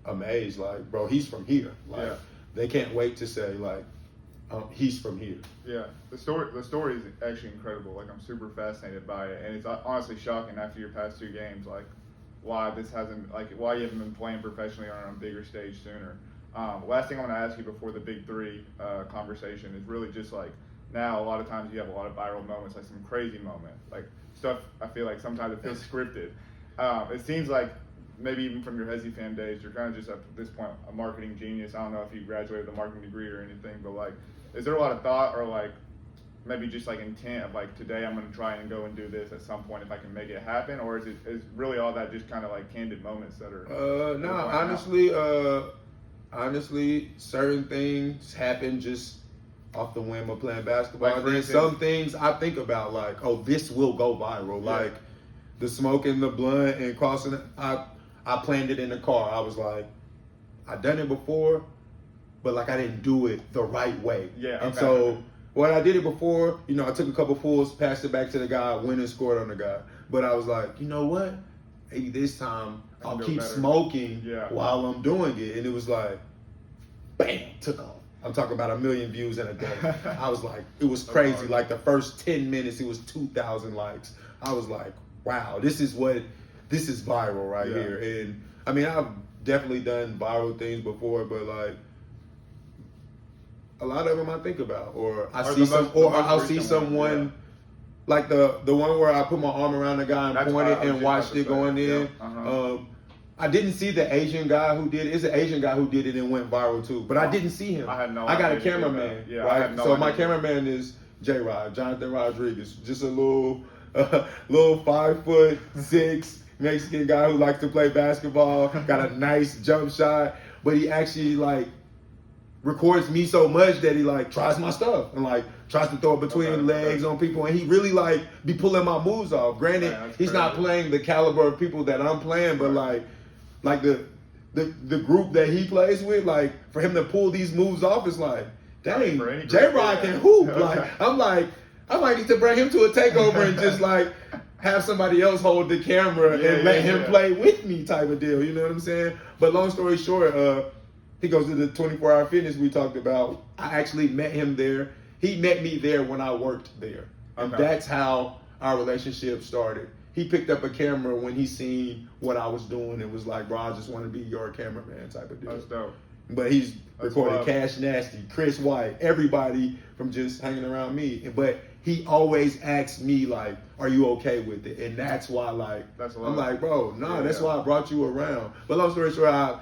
amazed. Like, bro, he's from here. Like, they can't wait to say like, he's from here. Yeah, the story is actually incredible. Like, I'm super fascinated by it, and it's honestly shocking after your past two games, like why you haven't been playing professionally on a bigger stage sooner. Last thing I want to ask you before the Big Three conversation is really just like, now a lot of times you have a lot of viral moments, like some crazy moment, like stuff. I feel like sometimes it feels scripted. It seems like maybe even from your Hezi Fam days, you're kind of just at this point a marketing genius. I don't know if you graduated with a marketing degree or anything, but like, is there a lot of thought or like maybe just like intent of like, today I'm going to try and go and do this at some point if I can make it happen? Or is really all that just kind of like candid moments that are honestly certain things happen just off the whim of playing basketball. Like, and some things I think about like, oh, this will go viral. Like the smoking the blunt and crossing it. I planned it in the car. I was like, I've done it before, but like I didn't do it the right way. And so when I did it before, you know, I took a couple pulls, passed it back to the guy, went and scored on the guy. But I was like, you know what? Maybe this time I'll keep smoking while I'm doing it. And it was like, bam, took off. I'm talking about 1 million views in a day. I was like, it was crazy. Like the first 10 minutes, it was 2,000 likes. I was like, wow, this is viral right here. And I mean, I've definitely done viral things before, but like a lot of them I think about, or I'll see someone like the one where I put my arm around the guy and pointed and watched it going in. I didn't see the Asian guy who did it. It's an Asian guy who did it and went viral too, but I didn't see him. I got a cameraman, right? So my cameraman is J-Rod, Jonathan Rodriguez, just a little 5'6" Mexican guy who likes to play basketball, got a nice jump shot, but he actually like records me so much that he like tries my stuff and like tries to throw it between legs on people, and he really like be pulling my moves off. Granted, he's not playing the caliber of people that I'm playing, but like the group that he plays with, like for him to pull these moves off is like, dang, J-Rod can hoop. Like I'm like, I might need to bring him to a takeover and just like have somebody else hold the camera and let him play with me type of deal. You know what I'm saying? But long story short, he goes to the 24-hour fitness we talked about. I actually met him there. He met me there when I worked there. And that's how our relationship started. He picked up a camera when he seen what I was doing and was like, bro, I just want to be your cameraman type of deal. That's dope. But he's recorded wild. Cash Nasty, Chris White, everybody from just hanging around me. But he always asks me, like, are you okay with it? And that's why, like, I'm like, bro, nah, that's why I brought you around. But long story short,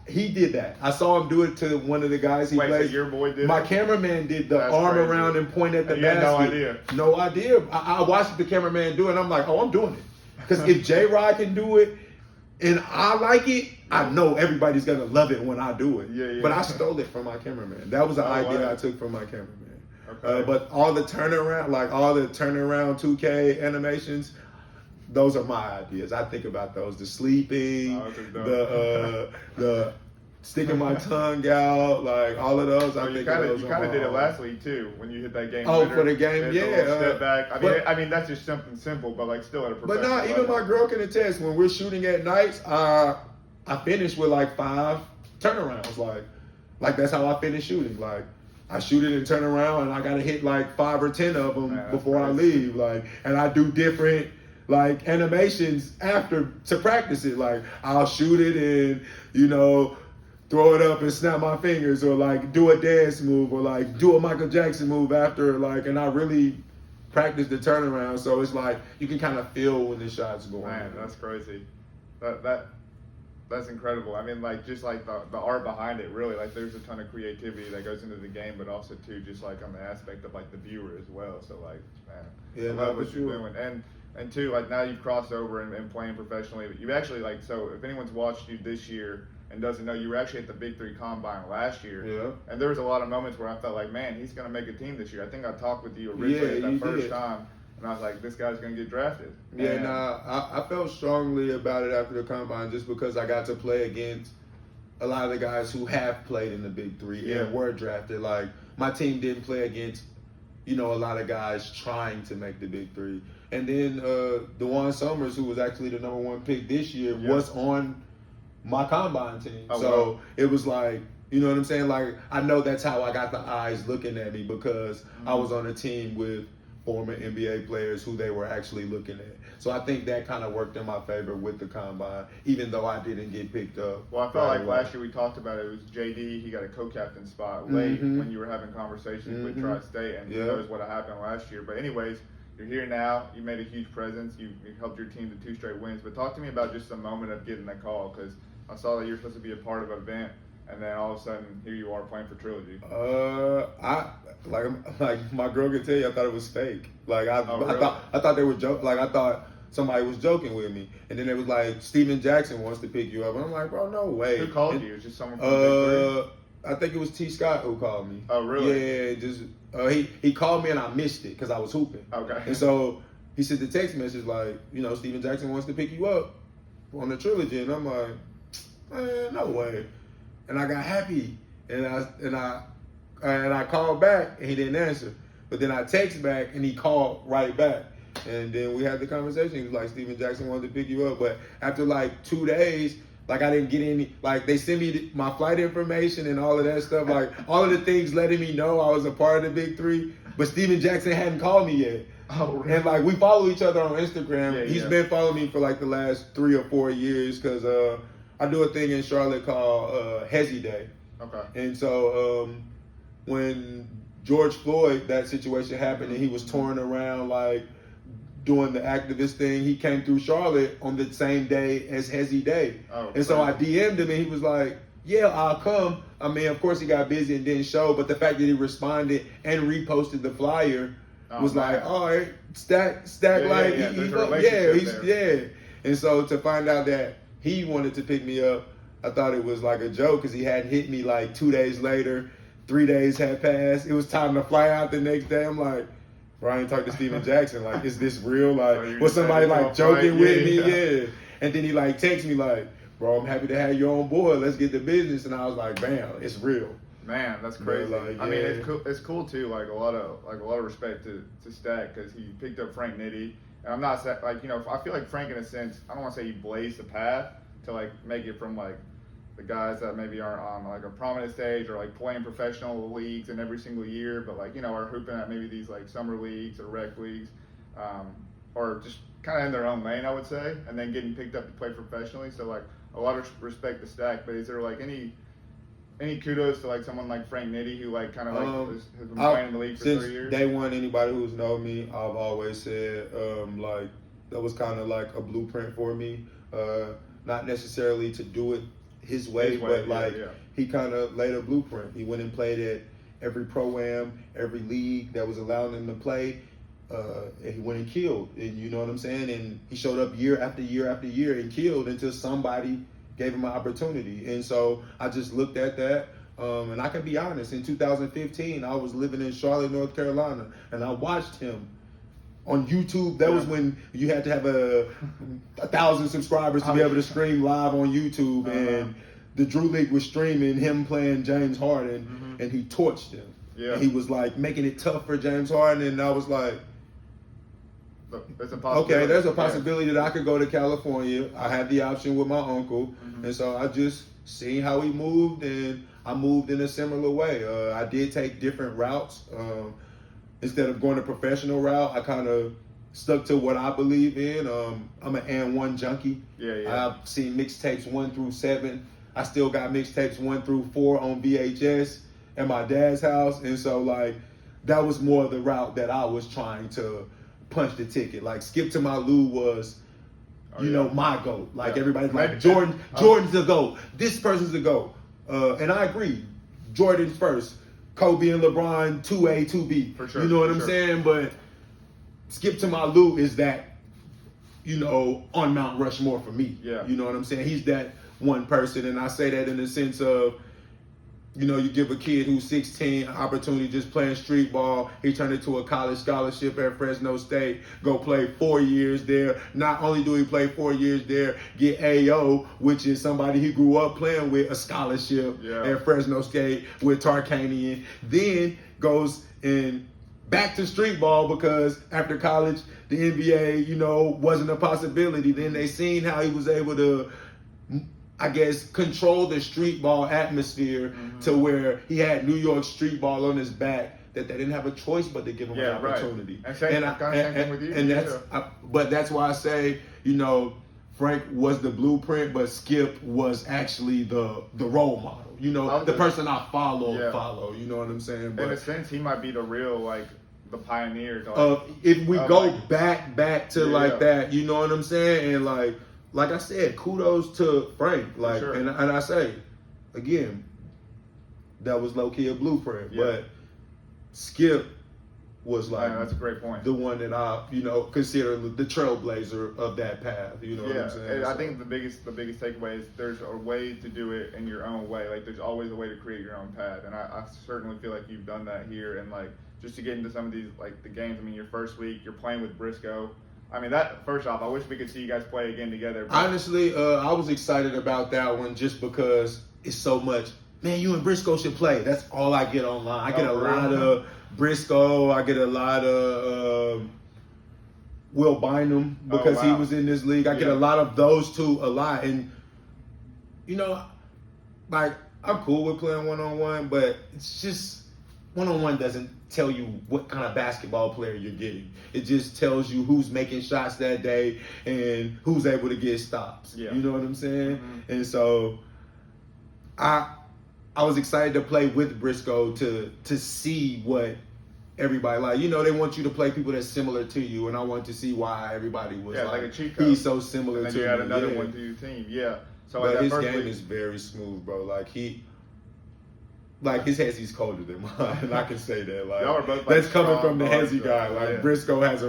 he did that. I saw him do it to one of the guys he plays. So your boy did My it? cameraman did the arm around and point at the basket. No idea. No idea. I watched the cameraman do it, and I'm like, oh, I'm doing it. Because if J-Rod can do it, and I like it, I know everybody's going to love it when I do it. Yeah. But I stole it from my cameraman. That was an idea I took from my cameraman. Okay. But all the turnaround 2K animations, those are my ideas. I think about those. The sleeping, the sticking my tongue out, like all of those. I think you kind of did it last week too when you hit that game. Oh, for the game, Step back. I mean that's just something simple, but like still at a professional But even my girl can attest. When we're shooting at nights, I finish with like 5 turnarounds. Like that's how I finish shooting. Like I shoot it and turn around, and I gotta hit like 5 or 10 of them before I leave. Like, and I do different like animations after to practice it. Like I'll shoot it and throw it up and snap my fingers, or like do a dance move, or like do a Michael Jackson move after, like, and I really practice the turnaround. So it's like you can kind of feel when the shot's going. Man, that's crazy. That's incredible. I mean, like just like the art behind it, really. Like there's a ton of creativity that goes into the game, but also too just like on the aspect of like the viewer as well. So like, man, I love what you're doing. And too, like now you've crossed over and playing professionally. But you actually like, so if anyone's watched you this year and doesn't know, you were actually at the BIG3 Combine last year. Yeah. And there was a lot of moments where I felt like, man, he's going to make a team this year. I think I talked with you originally that first time, and I was like, this guy's going to get drafted. Yeah, I felt strongly about it after the Combine just because I got to play against a lot of the guys who have played in the BIG3 and were drafted. Like, my team didn't play against, a lot of guys trying to make the BIG3. And then DeJuan Summers, who was actually the #1 pick this year, was on my Combine team. It was like, you know what I'm saying? Like, I know that's how I got the eyes looking at me, because I was on a team with former NBA players who they were actually looking at. So I think that kind of worked in my favor with the Combine, even though I didn't get picked up. Well, I felt like last year we talked about it. It was JD. He got a co-captain spot late when you were having conversations with Tri-State, and who knows what happened last year. But anyways, you're here now. You made a huge presence. You helped your team to 2 straight wins. But talk to me about just the moment of getting that call, because I saw that you're supposed to be a part of an event, and then all of a sudden here you are playing for Trilogy. Like my girl could tell you, I thought it was fake. Like I thought they were joking. Like I thought somebody was joking with me, and then it was like Steven Jackson wants to pick you up, and I'm like, bro, no way. Who called you? It was just someone from BIG3? I think it was T. Scott who called me. Oh, really? Yeah, just he called me and I missed it because I was hooping. Okay. And so he sent the text message like, Steven Jackson wants to pick you up on the Trilogy, and I'm like, man, no way. And I got happy, and I called back and he didn't answer. But then I text back and he called right back. And then we had the conversation. He was like, Steven Jackson wanted to pick you up. But after like 2 days, like I didn't get any, like they sent me my flight information and all of that stuff. Like all of the things letting me know I was a part of the BIG3. But Steven Jackson hadn't called me yet. Oh, really? And like we follow each other on Instagram. He's been following me for like the last 3 or 4 years, because I do a thing in Charlotte called Hezi Day. Okay. And so when George Floyd, that situation happened, and he was touring around like doing the activist thing, he came through Charlotte on the same day as Hezi Day. Oh, and so I DM'd him and he was like, yeah, I'll come. I mean, of course he got busy and didn't show, but the fact that he responded and reposted the flyer was like, all right, stack like, yeah. And so to find out that he wanted to pick me up, I thought it was like a joke, because he hadn't hit me like 2 days later. 3 days had passed. It was time to fly out the next day. I'm like, bro, I ain't talked to Steven Jackson. Like, is this real? Like, was somebody like joking with me? Yeah. And then he like texts me like, bro, I'm happy to have you on board. Let's get the business. And I was like, bam, it's real. Man, that's crazy. Like, I mean, it's cool too. Like a lot of respect to Stack, because he picked up Frank Nitti. And I'm not like, I feel like Frank, in a sense, I don't want to say he blazed the path to like make it from like the guys that maybe aren't on like a prominent stage or like playing professional leagues in every single year, but like, are hooping at maybe these like summer leagues or rec leagues. or just kind of in their own lane, I would say, and then getting picked up to play professionally. So like a lot of respect to Stack, but is there like any kudos to like someone like Frank Nitti who like kind of like has been playing in the league for 3 years? Since day one, anybody who's known me, I've always said like that was kind of like a blueprint for me. Not necessarily to do it his way, but like he kind of laid a blueprint. He went and played at every pro-am, every league that was allowing him to play. And he went and killed, and you know what I'm saying? And he showed up year after year after year and killed until somebody gave him an opportunity. And so I just looked at that, and I can be honest, in 2015, I was living in Charlotte, North Carolina, and I watched him on YouTube. That was when you had to have 1,000 subscribers to be able to stream live on YouTube, and the Drew League was streaming him playing James Harden, and he torched him. And he was like making it tough for James Harden, and I was like, there's a possibility. Okay, there's a possibility that I could go to California. I had the option with my uncle, and so I just seen how he moved, and I moved in a similar way. I did take different routes. Instead of going a professional route, I kind of stuck to what I believe in. I'm an and-one junkie. I've seen mixtapes 1 through 7. I still got mixtapes 1 through 4 on VHS at my dad's house, and so like that was more of the route that I was trying to punch the ticket. Like Skip to My Lou was, you know, my GOAT. Like everybody's like Jordan's the GOAT. This person's the GOAT. And I agree. Jordan's first. Kobe and LeBron 2A, 2B. For sure. You know what I'm saying? But Skip to My Lou is that, you know, on Mount Rushmore for me. You know what I'm saying? He's that one person, and I say that in the sense of, you know, you give a kid who's 16 an opportunity just playing street ball. He turned it to a college scholarship at Fresno State. Go play 4 years there. Not only do he play 4 years there, get AO, which is somebody he grew up playing with, a scholarship at Fresno State with Tarkanian. Then goes in back to street ball because after college, the NBA, you know, wasn't a possibility. Then they seen how he was able to, I guess, control the street ball atmosphere to where he had New York street ball on his back, that they didn't have a choice but to give him an opportunity. And same thing with you. And that's why I say, you know, Frank was the blueprint, but Skip was actually the role model. You know, the person I follow. You know what I'm saying? But in a sense, he might be the real, like, the pioneer. If we go back to like that, you know what I'm saying? And like I said, kudos to Frank. Like, and I say, again, that was low key a blueprint. But Skip was like, that's a great point. The one that I, you know, consider the trailblazer of that path. You know what I'm saying? I think the biggest takeaway is there's a way to do it in your own way. Like, there's always a way to create your own path, and I certainly feel like you've done that here. And like, just to get into some of these, like the games. I mean, your first week, you're playing with Briscoe. I mean, that first off, I wish we could see you guys play again together. Honestly, I was excited about that one just because it's so much. Man, you and Briscoe should play. That's all I get online. I get a lot of Briscoe. I get a lot of Will Bynum because he was in this league. I get a lot of those two a lot. And, you know, like, I'm cool with playing one-on-one, but it's just one-on-one doesn't tell you what kind of basketball player you're getting. It just tells you who's making shots that day and who's able to get stops. You know what I'm saying? And so I was excited to play with Briscoe to see what everybody like. You know, they want you to play people that's similar to you, and I wanted to see why everybody was like a cheat code. He's so similar to me. And then you had another one to your team. So but his game is very smooth, bro. Like his Hezi's colder than mine, and I can say that. Like, y'all are both, like, that's coming from the Hezi guy. Like Briscoe has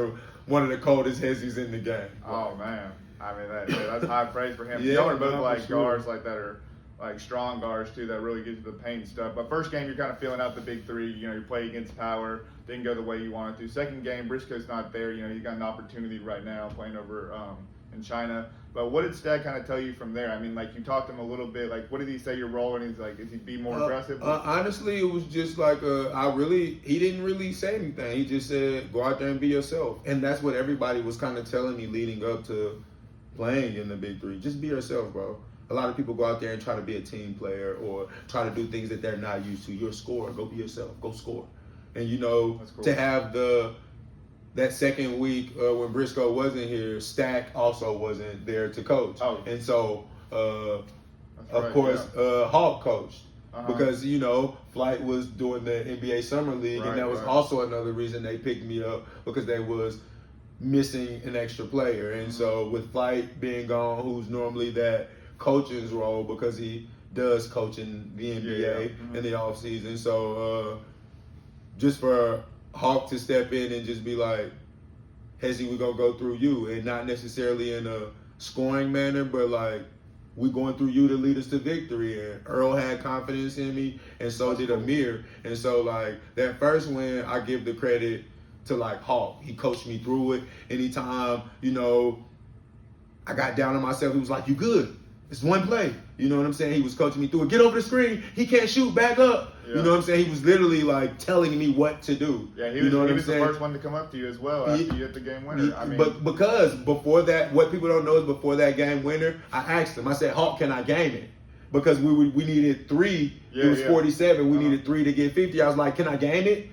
one of the coldest Hezis in the game. Oh man, I mean that's high praise for him. Y'all are both like guards like that are like strong guards too that really get to the paint and stuff. But first game you're kind of feeling out the big three. You know, you play against Power, didn't go the way you wanted to. Second game, Briscoe's not there. You know, he's got an opportunity right now playing over in China. But what did Stack kind of tell you from there? I mean, like, you talked to him a little bit. Like, what did he say your role? And he's like, is he be more aggressive? Honestly, it was just like, he didn't really say anything. He just said, go out there and be yourself. And that's what everybody was kind of telling me leading up to playing in the Big Three. Just be yourself, bro. A lot of people go out there and try to be a team player or try to do things that they're not used to. You're a scorer. Go be yourself. Go score. And, you know, to have the that second week when Briscoe wasn't here, Stack also wasn't there to coach. Oh. And so, of right, course, Hawk coached. Uh-huh. Because, Flight was doing the NBA Summer League, and that was also another reason they picked me up, because they was missing an extra player. And so with Flight being gone, who's normally that coaching's role, because he does coach in the NBA in the offseason. So just for Hawk to step in and just be like, Hezi, we're going to go through you, and not necessarily in a scoring manner, but like, we going through you to lead us to victory. And Earl had confidence in me, and so did Amir. And so, like, that first win, I give the credit to, like, Hawk. He coached me through it. Anytime, I got down on myself, he was like, you good. It's one play. You know what I'm saying? He was coaching me through it. Get over the screen. He can't shoot. Back up. Yeah. You know what I'm saying? He was literally, like, telling me what to do. Yeah, he was the first one to come up to you as well after you hit the game winner. But because before that, what people don't know is before that game winner, I asked him. I said, Hawk, can I game it? Because we needed 3. It was 47. We needed 3 to get 50. I was like, can I game it?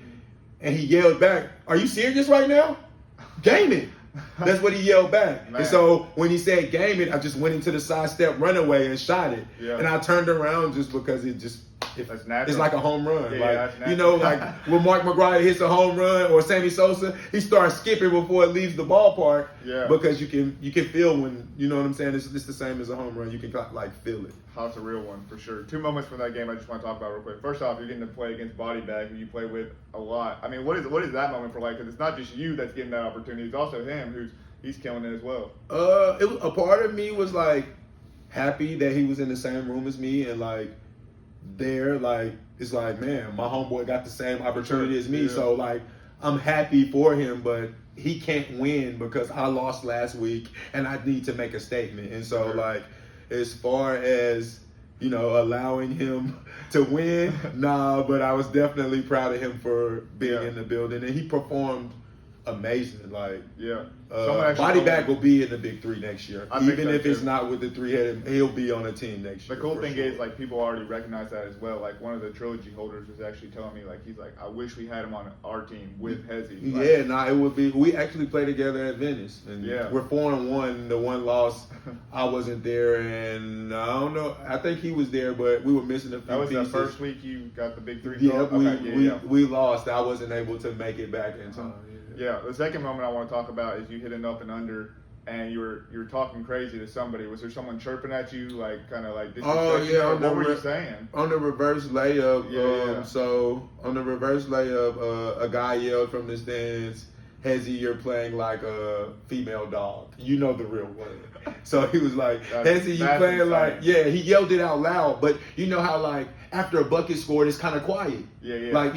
And he yelled back, are you serious right now? Game it. That's what he yelled back. Man. And so when he said game it, I just went into the sidestep runaway and shot it. Yeah. And I turned around just because it's like a home run. Yeah, like when Mark McGwire hits a home run or Sammy Sosa, he starts skipping before it leaves the ballpark. Yeah. Because you can feel when, you know what I'm saying, it's the same as a home run. You can like feel it. That's a real one for sure. 2 moments from that game I just want to talk about real quick. First off, you're getting to play against Body Bag, who you play with a lot. I mean, what is that moment for like? Because it's not just you that's getting that opportunity; it's also him he's killing it as well. A part of me was like happy that he was in the same room as me, and like there, like it's like, man, my homeboy got the same opportunity as me, so like I'm happy for him, but he can't win because I lost last week and I need to make a statement. And so like, as far as, allowing him to win, nah, but I was definitely proud of him for being in the building, and he performed amazing. Like, Body Bag will be in the Big 3 next year. Even if it's not with the 3-headed, he'll be on a team next year. The cool thing is, like, people already recognize that as well. Like, one of the Trilogy holders was actually telling me, like, he's like, I wish we had him on our team with Hezi. Like, it would be. We actually played together at Venice. And we're 4-1. The one loss, I wasn't there, and I don't know. I think he was there, but we were missing a few That was pieces. the first week you got the Big 3 Yeah, we lost. I wasn't able to make it back in time. Yeah, the second moment I want to talk about is you hit an up and under, and you were talking crazy to somebody. Was there someone chirping at you, like kind of like? What were you saying? On the reverse layup. So on the reverse layup, a guy yelled from the stands, Hezi, you're playing like a female dog. You know the real one. So he was like, Hezi, you playing insane. Like, he yelled it out loud. But you know how like after a bucket scored, it's kind of quiet. Yeah. Like,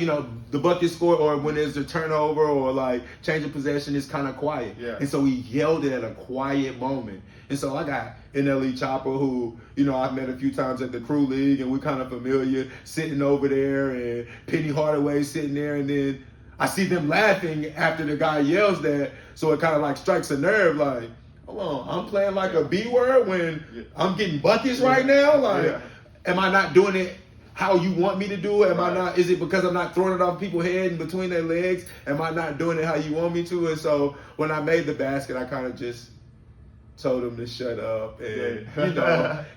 the bucket score or when there's a turnover or like change of possession, it's kind of quiet. Yeah. And so he yelled it at a quiet moment. And so I got NLE Chopper, who, I've met a few times at the Crew League, and we're kind of familiar, sitting over there, and Penny Hardaway sitting there, and then I see them laughing after the guy yells that, so it kind of like strikes a nerve, like, hold on, I'm playing like a B word when I'm getting buckets right now? Like, am I not doing it how you want me to do it? Am I not, is it because I'm not throwing it off people's head and between their legs? Am I not doing it how you want me to? And so when I made the basket, I kind of just told him to shut up and,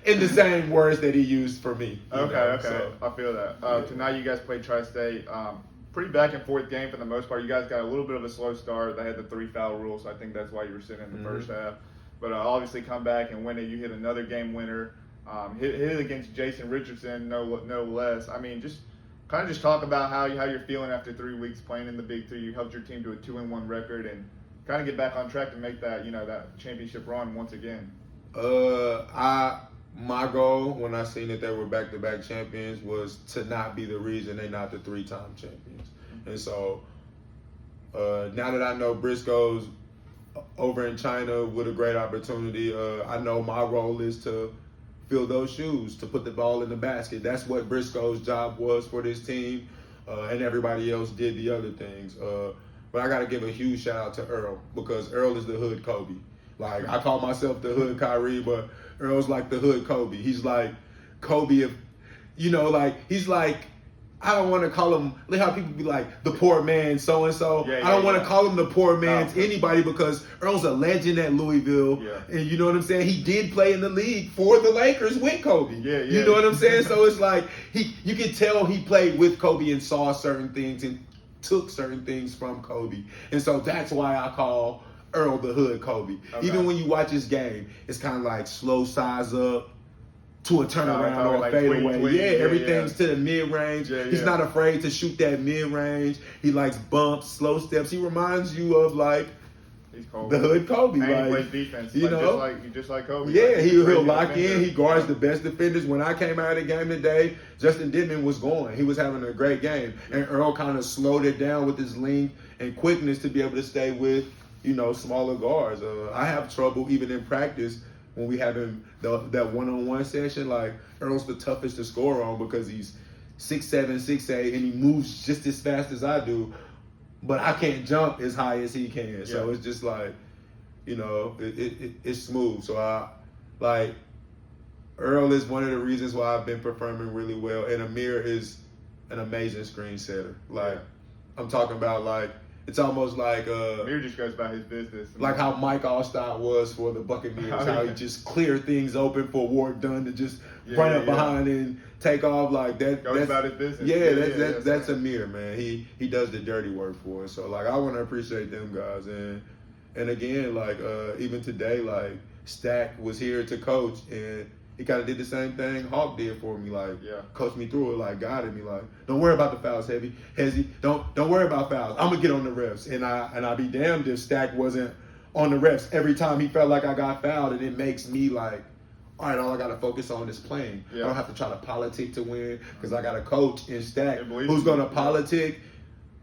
in the same words that he used for me. Okay. So, I feel that. Tonight you guys played Tri-State. Pretty back and forth game for the most part. You guys got a little bit of a slow start. They had the 3 foul rule, so I think that's why you were sitting in the first half. But obviously come back and win it. You hit another game winner. Hit it against Jason Richardson, no less. I mean, just talk about how you're feeling after 3 weeks playing in the Big 3. You helped your team to a 2-1 record and kind of get back on track to make that that championship run once again. My goal when I seen that they were back-to-back champions was to not be the reason they're not the 3-time champions. And so now that I know Briscoe's over in China with a great opportunity, I know my role is to fill those shoes, to put the ball in the basket. That's what Briscoe's job was for this team, and everybody else did the other things. But I got to give a huge shout out to Earl, because Earl is the hood Kobe. Like, I call myself the hood Kyrie, but Earl's like the hood Kobe. He's like Kobe if, like, he's like I don't want to call him. Look how people be like the poor man so and so. Yeah, I don't want to call him the poor man to No. anybody because Earl's a legend at Louisville, Yeah. and you know what I'm saying. He did play in the league for the Lakers with Kobe. Yeah. You know what I'm saying. So it's like you can tell he played with Kobe and saw certain things and took certain things from Kobe, and so that's why I call Earl the Hood Kobe. Okay. Even when you watch his game, it's kind of like slow size up to a turnaround or a like fadeaway. tweet. Yeah, everything's to the mid-range. He's not afraid to shoot that mid-range. He likes bumps, slow steps. He reminds you of like the Hood Kobe. And like, he plays defense. You know? Just like Kobe. Yeah, like, he'll lock in. He guards the best defenders. When I came out of the game today, Justin Dittman was going. He was having a great game. And Earl kind of slowed it down with his length and quickness to be able to stay with, smaller guards. I have trouble even in practice when we have him that one-on-one session. Like, Earl's the toughest to score on because he's 6'7", 6'8", and he moves just as fast as I do. But I can't jump as high as he can. Yeah. So it's just like, it's smooth. So Earl is one of the reasons why I've been performing really well. And Amir is an amazing screen setter. I'm talking about it's almost like Amir just goes about his business. Like how Mike Allstott was for the Buccaneers, how he just cleared things open for Ward Dunn to just run up behind and take off like that. Goes about his business. Yeah, that's Amir, man. He does the dirty work for us. So I want to appreciate them guys. And again, even today, Stack was here to coach and he kind of did the same thing Hawk did for me, coached me through it, guided me, don't worry about the fouls, Hezi, don't worry about fouls. I'm gonna get on the refs, and I'd be damned if Stack wasn't on the refs every time he felt like I got fouled, and it makes me all right, all I gotta focus on is playing. I don't have to try to politic to win because I got a coach in Stack who's gonna politic,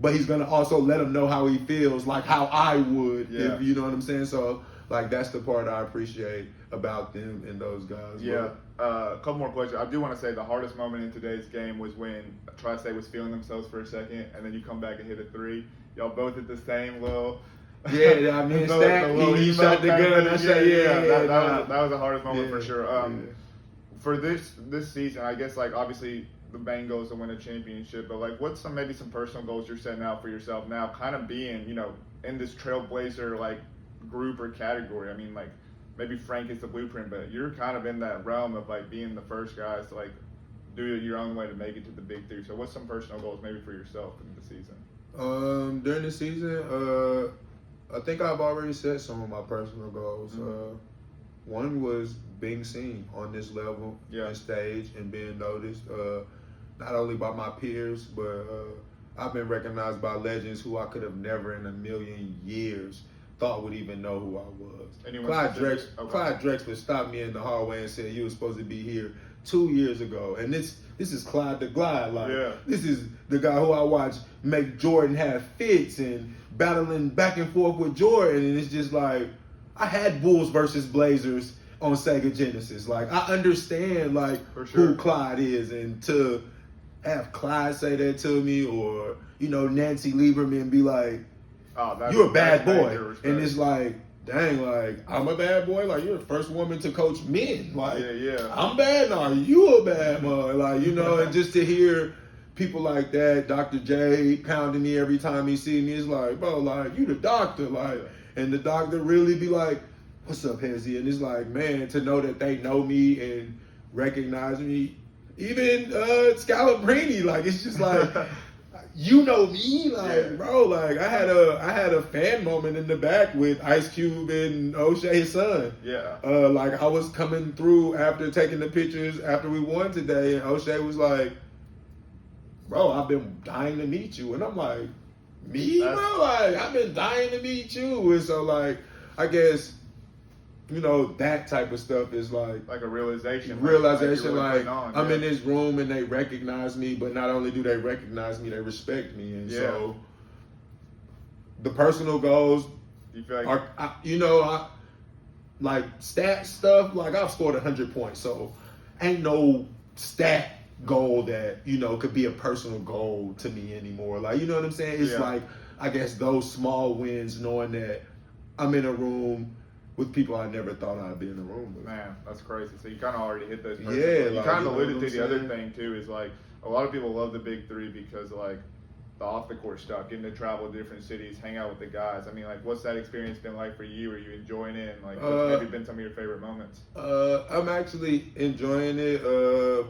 but he's gonna also let him know how he feels, like how I would, if you know what I'm saying. So that's the part I appreciate about them and those guys. Yeah. A couple more questions. I do want to say the hardest moment in today's game was when Tri-State was feeling themselves for a second, and then you come back and hit a three. Y'all both hit the same little. Yeah, I mean, Stack, he shot the gun. That was the hardest moment for sure. For this season, I guess obviously the main goal is to win a championship, but what's some personal goals you're setting out for yourself now, kind of being in this trailblazer group or category? I mean, maybe Frank is the blueprint, but you're kind of in that realm of being the first guys to do it your own way to make it to the Big Three. So what's some personal goals maybe for yourself in the season? During the season, I think I've already set some of my personal goals. One was being seen on this level and stage and being noticed, not only by my peers, but I've been recognized by legends who I could have never in a million years thought would even know who I was. Clyde Drexler stopped me in the hallway and said, "You were supposed to be here 2 years ago." And this is Clyde the Glide. This is the guy who I watched make Jordan have fits and battling back and forth with Jordan. And it's just I had Bulls versus Blazers on Sega Genesis. I understand who Clyde is, and to have Clyde say that to me, or Nancy Lieberman be like, "You're a bad boy," and it's dang, I'm a bad boy. You're the first woman to coach men. I'm bad now. You a bad boy. And just to hear people like that, Dr. J pounding me every time he see me, is bro, you the doctor. And the doctor really be like, "What's up, Hezi?" And it's man, to know that they know me and recognize me. Even Scalabrini, it's just you know me, bro. I had a fan moment in the back with Ice Cube and O'Shea's son. I was coming through after taking the pictures after we won today, and O'Shea was like, "Bro, I've been dying to meet you," and I'm like, "Me, bro? I've been dying to meet you." And so I guess that type of stuff is a realization. I'm in this room and they recognize me, but not only do they recognize me, they respect me. And so the personal goals are, stat stuff, I've scored 100 points. So ain't no stat goal that, could be a personal goal to me anymore. You know what I'm saying? It's I guess those small wins, knowing that I'm in a room with people I never thought I'd be in the room with. Man, that's crazy. So you kind of already hit those. Yeah, you kind of alluded to the other thing too. Is a lot of people love the big three because like the off the court stuff, getting to travel to different cities, hang out with the guys. I mean, like, what's that experience been like for you? Are you enjoying it? And like, what's maybe been some of your favorite moments? I'm actually enjoying it,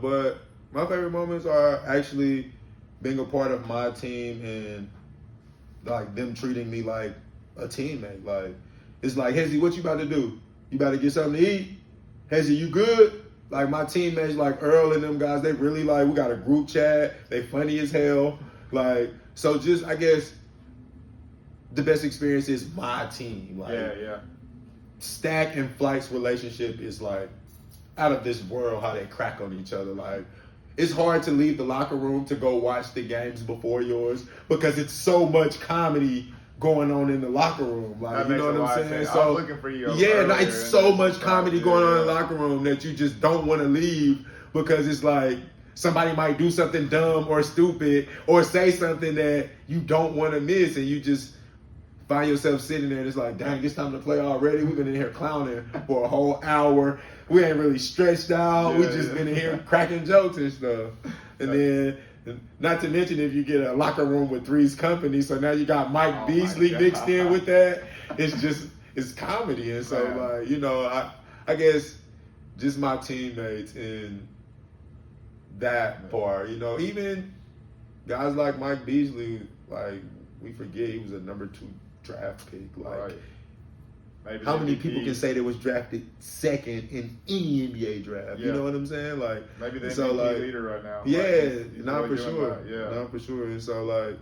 but my favorite moments are actually being a part of my team and like them treating me like a teammate. Like it's like, Hezi, what you about to do? You about to get something to eat? Hezi, you good? Like my teammates, like Earl and them guys, they really like, we got a group chat. They funny as hell. Like, so just, I guess the best experience is my team. Like, yeah. Stack and Flight's relationship is like out of this world, how they crack on each other. Like, it's hard to leave the locker room to go watch the games before yours because it's so much comedy going on in the locker room. Like, you know what I'm saying? So I was looking for you. Yeah, no, it's so much comedy going on in the locker room that you just don't want to leave because it's like somebody might do something dumb or stupid or say something that you don't want to miss, and you just find yourself sitting there and it's like, dang, it's time to play already. We've been in here clowning for a whole hour. We ain't really stretched out. We just been in here cracking jokes and stuff. And then, not to mention if you get a locker room with Three's company, so now you got Mike Beasley mixed in with that. It's comedy. And so, like, you know, I guess just my teammates in that part, you know, even guys like Mike Beasley, like, we forget he was a number 2 draft pick. Like, maybe how many people can say they was drafted second in any NBA draft? You know what I'm saying? Like, maybe the MVP leader right now. Yeah, not for sure. Not for sure. And so, like,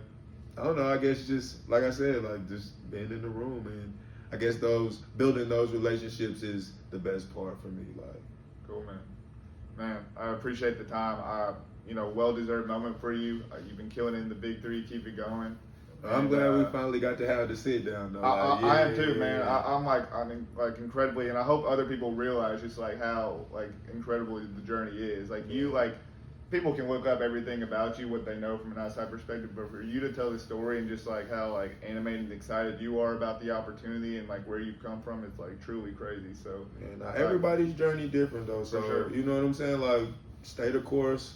I don't know. I guess just like I said, like just being in the room, and I guess building those relationships is the best part for me. Like, cool, man. I appreciate the time. Well-deserved moment for you. You've been killing it in the big three. Keep it going. I'm glad we finally got to have the sit down though. I am too, man. I'm incredibly, and I hope other people realize just like how like incredible the journey is. Like you, like people can look up everything about you, what they know from an outside perspective, but for you to tell the story and just like how like animated and excited you are about the opportunity and like where you've come from, it's like truly crazy. So everybody's journey different though. So sure. You know what I'm saying? Like stay the course.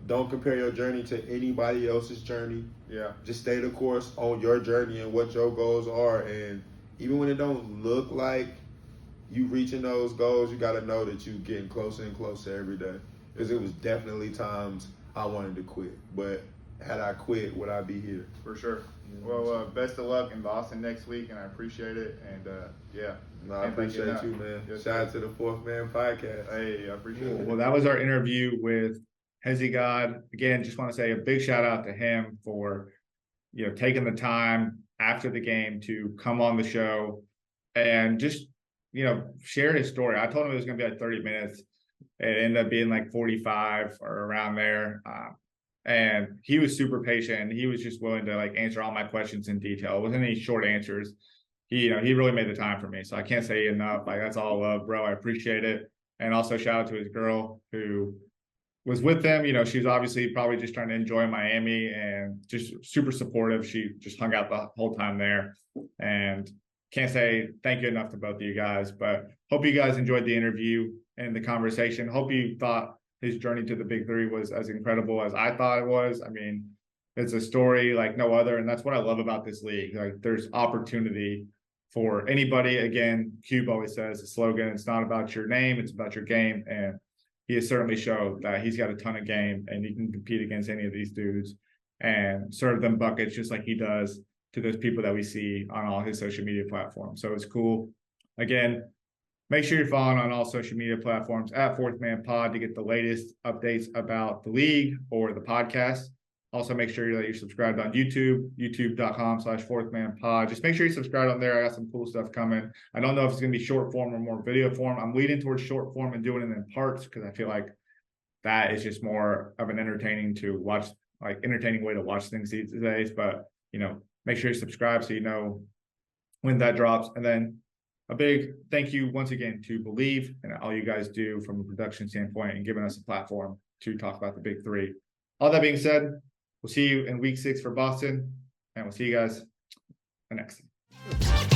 Don't compare your journey to anybody else's journey. Yeah. Just stay the course on your journey and what your goals are. And even when it don't look like you reaching those goals, you got to know that you're getting closer and closer every day. Because it was definitely times I wanted to quit. But had I quit, would I be here? For sure. Well, best of luck in Boston next week, and I appreciate it. And, No, I appreciate you, man. Yes, shout out to the Fourth Man Podcast. Hey, I appreciate it. Well, that was our interview with Hezi God. Again, just want to say a big shout out to him for, taking the time after the game to come on the show and just, share his story. I told him it was going to be like 30 minutes. It ended up being like 45 or around there. And he was super patient, and he was just willing to like answer all my questions in detail. It wasn't any short answers. He really made the time for me. So I can't say enough. Like, that's all love, bro. I appreciate it. And also shout out to his girl who was with them. She was obviously probably just trying to enjoy Miami and just super supportive. She just hung out the whole time there, and can't say thank you enough to both of you guys, but hope you guys enjoyed the interview and the conversation. Hope you thought his journey to the big three was as incredible as I thought it was. I mean, it's a story like no other. And that's what I love about this league. Like, there's opportunity for anybody. Again, Cube always says the slogan, it's not about your name, it's about your game. And he has certainly showed that he's got a ton of game and he can compete against any of these dudes and serve them buckets just like he does to those people that we see on all his social media platforms. So it's cool. Again, make sure you're following on all social media platforms at Fourth Man Pod to get the latest updates about the league or the podcast. Also, make sure that you're subscribed on YouTube, youtube.com/fourthmanpod. Just make sure you subscribe on there. I got some cool stuff coming. I don't know if it's going to be short form or more video form. I'm leaning towards short form and doing it in parts because I feel like that is just more of an entertaining way to watch things these days. But, make sure you subscribe so you know when that drops. And then a big thank you once again to Believe and all you guys do from a production standpoint and giving us a platform to talk about the big three. All that being said, we'll see you in week 6 for Boston, and we'll see you guys the next time.